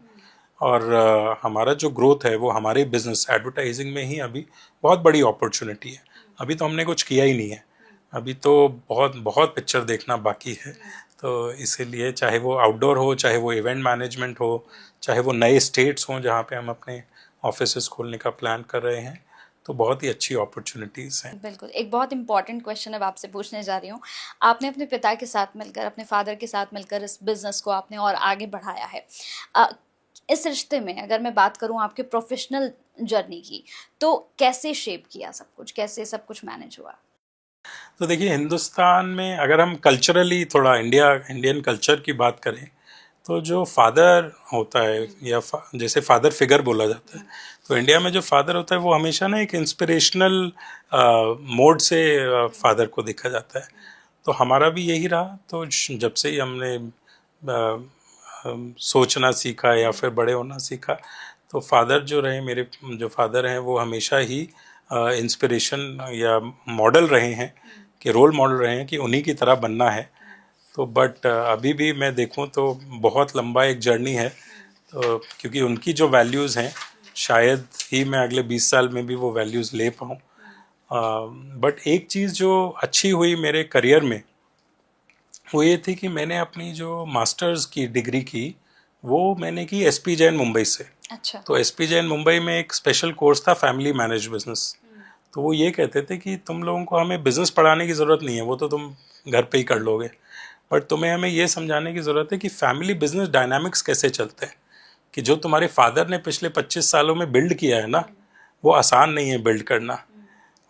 और हमारा जो ग्रोथ है वो हमारे बिजनेस एडवर्टाइजिंग में ही अभी बहुत बड़ी अपॉर्चुनिटी है। अभी तो हमने कुछ किया ही नहीं है, अभी तो बहुत बहुत पिक्चर देखना बाकी है। तो इसीलिए चाहे वो आउटडोर हो, चाहे वो इवेंट मैनेजमेंट हो, चाहे वो नए स्टेट्स हों जहाँ पे हम अपने ऑफिसेस खोलने का प्लान कर रहे हैं, तो बहुत ही अच्छी अपॉर्चुनिटीज़ हैं। बिल्कुल, एक बहुत इंपॉर्टेंट क्वेश्चन अब आपसे पूछने जा रही हूँ। आपने अपने पिता के साथ मिलकर, अपने फादर के साथ मिलकर इस बिजनेस को आपने और आगे बढ़ाया है। इस रिश्ते में अगर मैं बात करूँ आपके प्रोफेशनल जर्नी की, तो कैसे शेप किया सब कुछ, कैसे सब कुछ मैनेज हुआ? तो देखिए, हिंदुस्तान में अगर हम कल्चरली थोड़ा इंडियन कल्चर की बात करें, तो जो फादर होता है या जैसे फादर फिगर बोला जाता है, तो इंडिया में जो फादर होता है वो हमेशा ना एक इंस्पिरेशनल मोड से फादर को देखा जाता है। तो हमारा भी यही रहा। तो जब से ही हमने सोचना सीखा या फिर बड़े होना सीखा, तो फादर जो रहे, मेरे जो फादर हैं, वो हमेशा ही इंस्पिरेशन या मॉडल रहे हैं, कि रोल मॉडल रहे हैं कि उन्हीं की तरह बनना है। तो बट अभी भी मैं देखूं तो बहुत लंबा एक जर्नी है, तो क्योंकि उनकी जो वैल्यूज़ हैं, शायद ही मैं अगले 20 साल में भी वो वैल्यूज़ ले पाऊँ। बट एक चीज़ जो अच्छी हुई मेरे करियर में, वो ये थी कि मैंने अपनी जो मास्टर्स की डिग्री की, वो मैंने की एसपी जैन मुंबई से। अच्छा। तो एसपी जैन मुंबई में एक स्पेशल कोर्स था, फैमिली मैनेज बिजनेस। तो वो ये कहते थे कि तुम लोगों को हमें बिजनेस पढ़ाने की ज़रूरत नहीं है, वो तो तुम घर पे ही कर लोगे, बट तुम्हें हमें ये समझाने की ज़रूरत है कि फैमिली बिजनेस डायनामिक्स कैसे चलते हैं, कि जो तुम्हारे फादर ने पिछले 25 सालों में बिल्ड किया है ना, वो आसान नहीं है बिल्ड करना,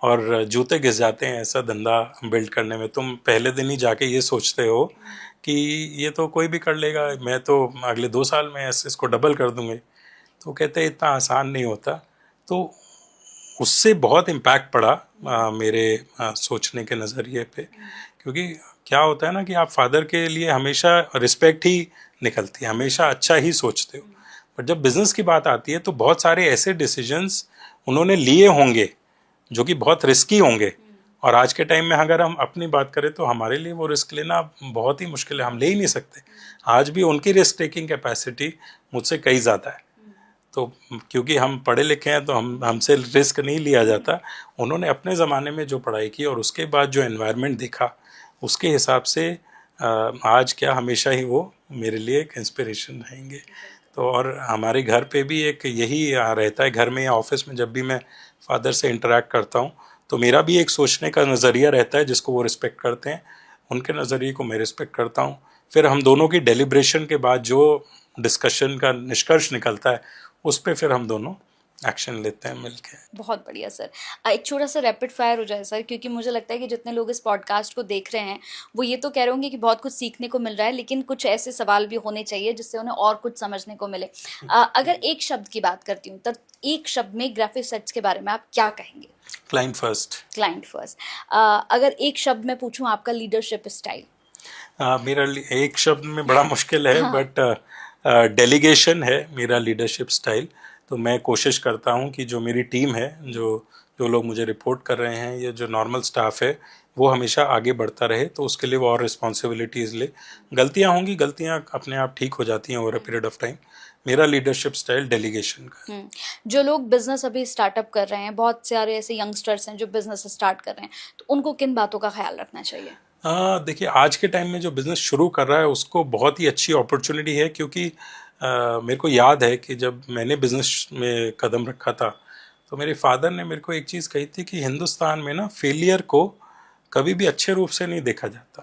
और जूते घिस जाते हैं ऐसा धंधा बिल्ड करने में। तुम पहले दिन ही जाके ये सोचते हो कि ये तो कोई भी कर लेगा, मैं तो अगले 2 साल में ऐसे इसको डबल कर दूंगे। तो कहते हैं इतना आसान नहीं होता। तो उससे बहुत इम्पैक्ट पड़ा मेरे सोचने के नज़रिए पे, क्योंकि क्या होता है ना कि आप फादर के लिए हमेशा रिस्पेक्ट ही निकलती है, हमेशा अच्छा ही सोचते हो, पर जब बिज़नेस की बात आती है तो बहुत सारे ऐसे डिसीजंस उन्होंने लिए होंगे जो कि बहुत रिस्की होंगे, और आज के टाइम में अगर हम अपनी बात करें तो हमारे लिए वो रिस्क लेना बहुत ही मुश्किल है, हम ले ही नहीं सकते। आज भी उनकी रिस्क टेकिंग कैपेसिटी मुझसे कई ज़्यादा है। तो क्योंकि हम पढ़े लिखे हैं तो हमसे रिस्क नहीं लिया जाता। उन्होंने अपने ज़माने में जो पढ़ाई की और उसके बाद जो एनवायरनमेंट देखा, उसके हिसाब से आज क्या, हमेशा ही वो मेरे लिए एक इंस्पिरेशन रहेंगे। तो और हमारे घर पे भी एक यही रहता है, घर में या ऑफिस में जब भी मैं फादर से इंटरेक्ट करता हूँ, तो मेरा भी एक सोचने का नज़रिया रहता है जिसको वो रिस्पेक्ट करते हैं, उनके नज़रिए को मैं रिस्पेक्ट करता हूँ। फिर हम दोनों की डेलिब्रेशन के बाद जो डिस्कशन का निष्कर्ष निकलता है, उस पर फिर हम दोनों एक्शन लेते हैं मिलके। बहुत बढ़िया सर। एक छोटा सा रैपिड फायर हो जाए सर, क्योंकि मुझे लगता है कि जितने लोग इस पॉडकास्ट को देख रहे हैं वो ये तो कह रहे होंगे कि बहुत कुछ सीखने को मिल रहा है, लेकिन कुछ ऐसे सवाल भी होने चाहिए जिससे उन्हें और कुछ समझने को मिले। अगर एक शब्द की बात करती हूँ, तो एक शब्द में ग्राफिसेट्स के बारे में आप क्या कहेंगे? Client first. Client first. अगर एक शब्द में पूछूं आपका लीडरशिप स्टाइल? मेरा एक शब्द में बड़ा मुश्किल है, बट डेलीगेशन है मेरा लीडरशिप स्टाइल। तो मैं कोशिश करता हूँ कि जो मेरी टीम है, जो जो लोग मुझे रिपोर्ट कर रहे हैं या जो नॉर्मल स्टाफ है वो हमेशा आगे बढ़ता रहे, तो उसके लिए वो और रिस्पॉन्सिबिलिटीज़ ले। गलतियाँ होंगी, गलतियाँ अपने आप ठीक हो जाती हैं over a period of time. मेरा लीडरशिप स्टाइल डेलीगेशन का है। जो लोग बिजनेस अभी स्टार्टअप कर रहे हैं, बहुत सारे ऐसे यंगस्टर्स हैं जो बिजनेस स्टार्ट कर रहे हैं, तो उनको किन बातों का ख्याल रखना चाहिए? देखिए, आज के टाइम में जो बिज़नेस शुरू कर रहा है उसको बहुत ही अच्छी अपॉर्चुनिटी है, क्योंकि मेरे को याद है कि जब मैंने बिज़नेस में कदम रखा था तो मेरे फादर ने मेरे को एक चीज़ कही थी कि हिंदुस्तान में ना फेलियर को कभी भी अच्छे रूप से नहीं देखा जाता,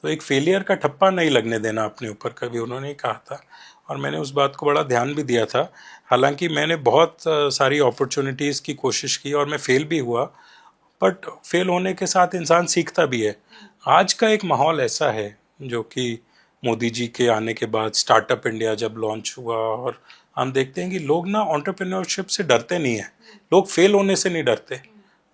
तो एक फेलियर का ठप्पा नहीं लगने देना अपने ऊपर, कभी उन्होंने कहा था। और मैंने उस बात को बड़ा ध्यान भी दिया था। हालांकि मैंने बहुत सारी अपॉर्चुनिटीज़ की कोशिश की और मैं फेल भी हुआ, बट फेल होने के साथ इंसान सीखता भी है। आज का एक माहौल ऐसा है जो कि मोदी जी के आने के बाद स्टार्टअप इंडिया जब लॉन्च हुआ, और हम देखते हैं कि लोग ना एंटरप्रेन्योरशिप से डरते नहीं हैं, लोग फेल होने से नहीं डरते।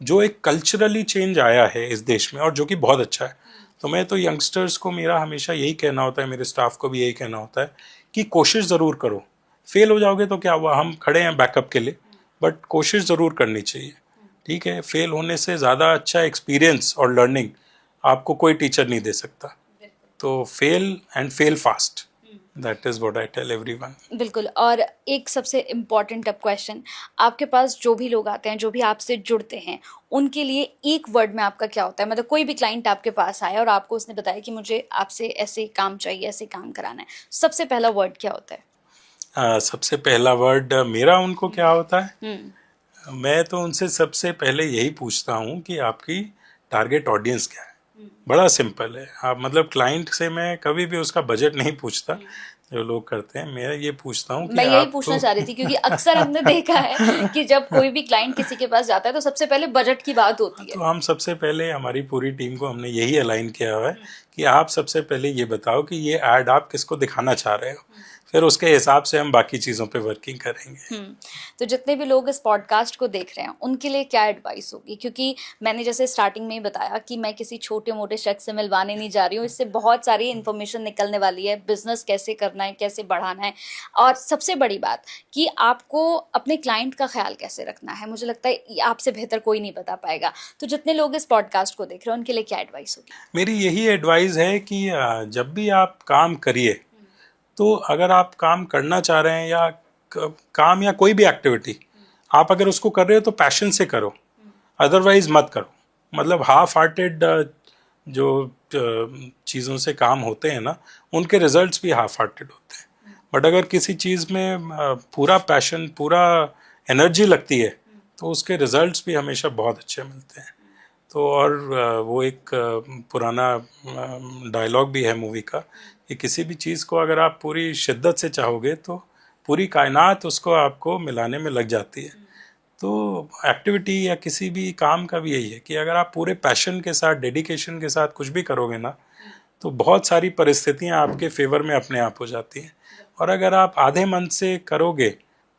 जो एक कल्चरली चेंज आया है इस देश में, और जो कि बहुत अच्छा है। तो मैं तो यंगस्टर्स को मेरा हमेशा यही कहना होता है, मेरे स्टाफ को भी यही कहना होता है कि कोशिश ज़रूर करो। फेल हो जाओगे तो क्या हुआ, हम खड़े हैं बैकअप के लिए, बट कोशिश ज़रूर करनी चाहिए। ठीक है, फेल होने से ज़्यादा अच्छा एक्सपीरियंस और लर्निंग आपको कोई टीचर नहीं दे सकता। तो fail and fail fast, that is what I tell everyone. बिल्कुल। और एक सबसे इम्पॉर्टेंट अब क्वेश्चन, आपके पास जो भी लोग आते हैं, जो भी आपसे जुड़ते हैं, उनके लिए एक वर्ड में आपका क्या होता है? मतलब कोई भी क्लाइंट आपके पास आया और आपको उसने बताया कि मुझे आपसे ऐसे काम चाहिए, ऐसे काम कराना है, सबसे पहला वर्ड क्या होता है? सबसे पहला वर्ड मेरा उनको क्या होता है? मैं तो उनसे सबसे पहले यही पूछता हूँ कि आपकी टारगेट ऑडियंस क्या है। बड़ा सिंपल है। आप मतलब क्लाइंट से मैं कभी भी उसका बजट नहीं पूछता, जो लोग करते हैं। मैं ये पूछता हूँ कि मैं यही आप पूछना चाह रही थी, क्योंकि अक्सर हमने देखा है कि जब कोई भी क्लाइंट किसी के पास जाता है तो सबसे पहले बजट की बात होती तो है। हम सबसे पहले, हमारी पूरी टीम को हमने यही अलाइन किया हुआ है कि आप सबसे पहले ये बताओ कि ये ऐड आप किसको दिखाना चाह रहे हो, फिर उसके हिसाब से हम बाकी चीज़ों पे वर्किंग करेंगे। तो जितने भी लोग इस पॉडकास्ट को देख रहे हैं उनके लिए क्या एडवाइस होगी? क्योंकि मैंने जैसे स्टार्टिंग में ही बताया कि मैं किसी छोटे मोटे शख्स से मिलवाने नहीं जा रही हूँ, इससे बहुत सारी इन्फॉर्मेशन निकलने वाली है, बिजनेस कैसे करना है, कैसे बढ़ाना है, और सबसे बड़ी बात कि आपको अपने क्लाइंट का ख्याल कैसे रखना है। मुझे लगता है ये आपसे बेहतर कोई नहीं बता पाएगा। तो जितने लोग इस पॉडकास्ट को देख रहे हैं उनके लिए क्या एडवाइस होगी? मेरी यही एडवाइस है कि जब भी आप काम करिए, तो अगर आप काम करना चाह रहे हैं या काम या कोई भी एक्टिविटी आप अगर उसको कर रहे हो तो पैशन से करो, अदरवाइज मत करो। मतलब हाफ हार्टेड जो चीज़ों से काम होते हैं ना, उनके रिजल्ट्स भी हाफ हार्टेड होते हैं। बट अगर किसी चीज़ में पूरा पैशन, पूरा एनर्जी लगती है, तो उसके रिजल्ट्स भी हमेशा बहुत अच्छे मिलते हैं। तो और वो एक पुराना डायलॉग भी है मूवी का कि किसी भी चीज़ को अगर आप पूरी शिद्दत से चाहोगे तो पूरी कायनात उसको आपको मिलाने में लग जाती है। तो एक्टिविटी या किसी भी काम का भी यही है कि अगर आप पूरे पैशन के साथ, डेडिकेशन के साथ कुछ भी करोगे ना, तो बहुत सारी परिस्थितियां आपके फेवर में अपने आप हो जाती हैं। और अगर आप आधे मन से करोगे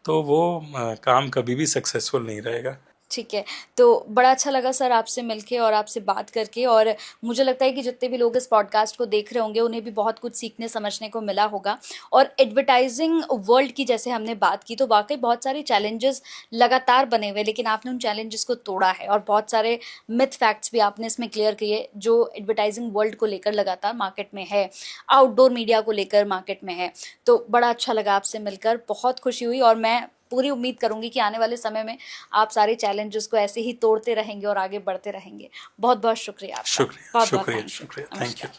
तो वो काम कभी भी सक्सेसफुल नहीं रहेगा। ठीक है। तो बड़ा अच्छा लगा सर आपसे मिलके और आपसे बात करके, और मुझे लगता है कि जितने भी लोग इस पॉडकास्ट को देख रहे होंगे उन्हें भी बहुत कुछ सीखने समझने को मिला होगा। और एडवर्टाइजिंग वर्ल्ड की जैसे हमने बात की, तो वाकई बहुत सारे चैलेंजेस लगातार बने हुए, लेकिन आपने उन चैलेंजेस को तोड़ा है और बहुत सारे मिथ फैक्ट्स भी आपने इसमें क्लियर किए जो एडवर्टाइजिंग वर्ल्ड को लेकर लगातार मार्केट में है, आउटडोर मीडिया को लेकर मार्केट में है। तो बड़ा अच्छा लगा आपसे मिलकर, बहुत खुशी हुई, और मैं पूरी उम्मीद करूंगी कि आने वाले समय में आप सारे चैलेंजेस को ऐसे ही तोड़ते रहेंगे और आगे बढ़ते रहेंगे। बहुत बहुत शुक्रिया आपका। शुक्रिया, बहुत बहुत शुक्रिया, थैंक यू। शुक्रिया, थैंक यू। नमस्कार।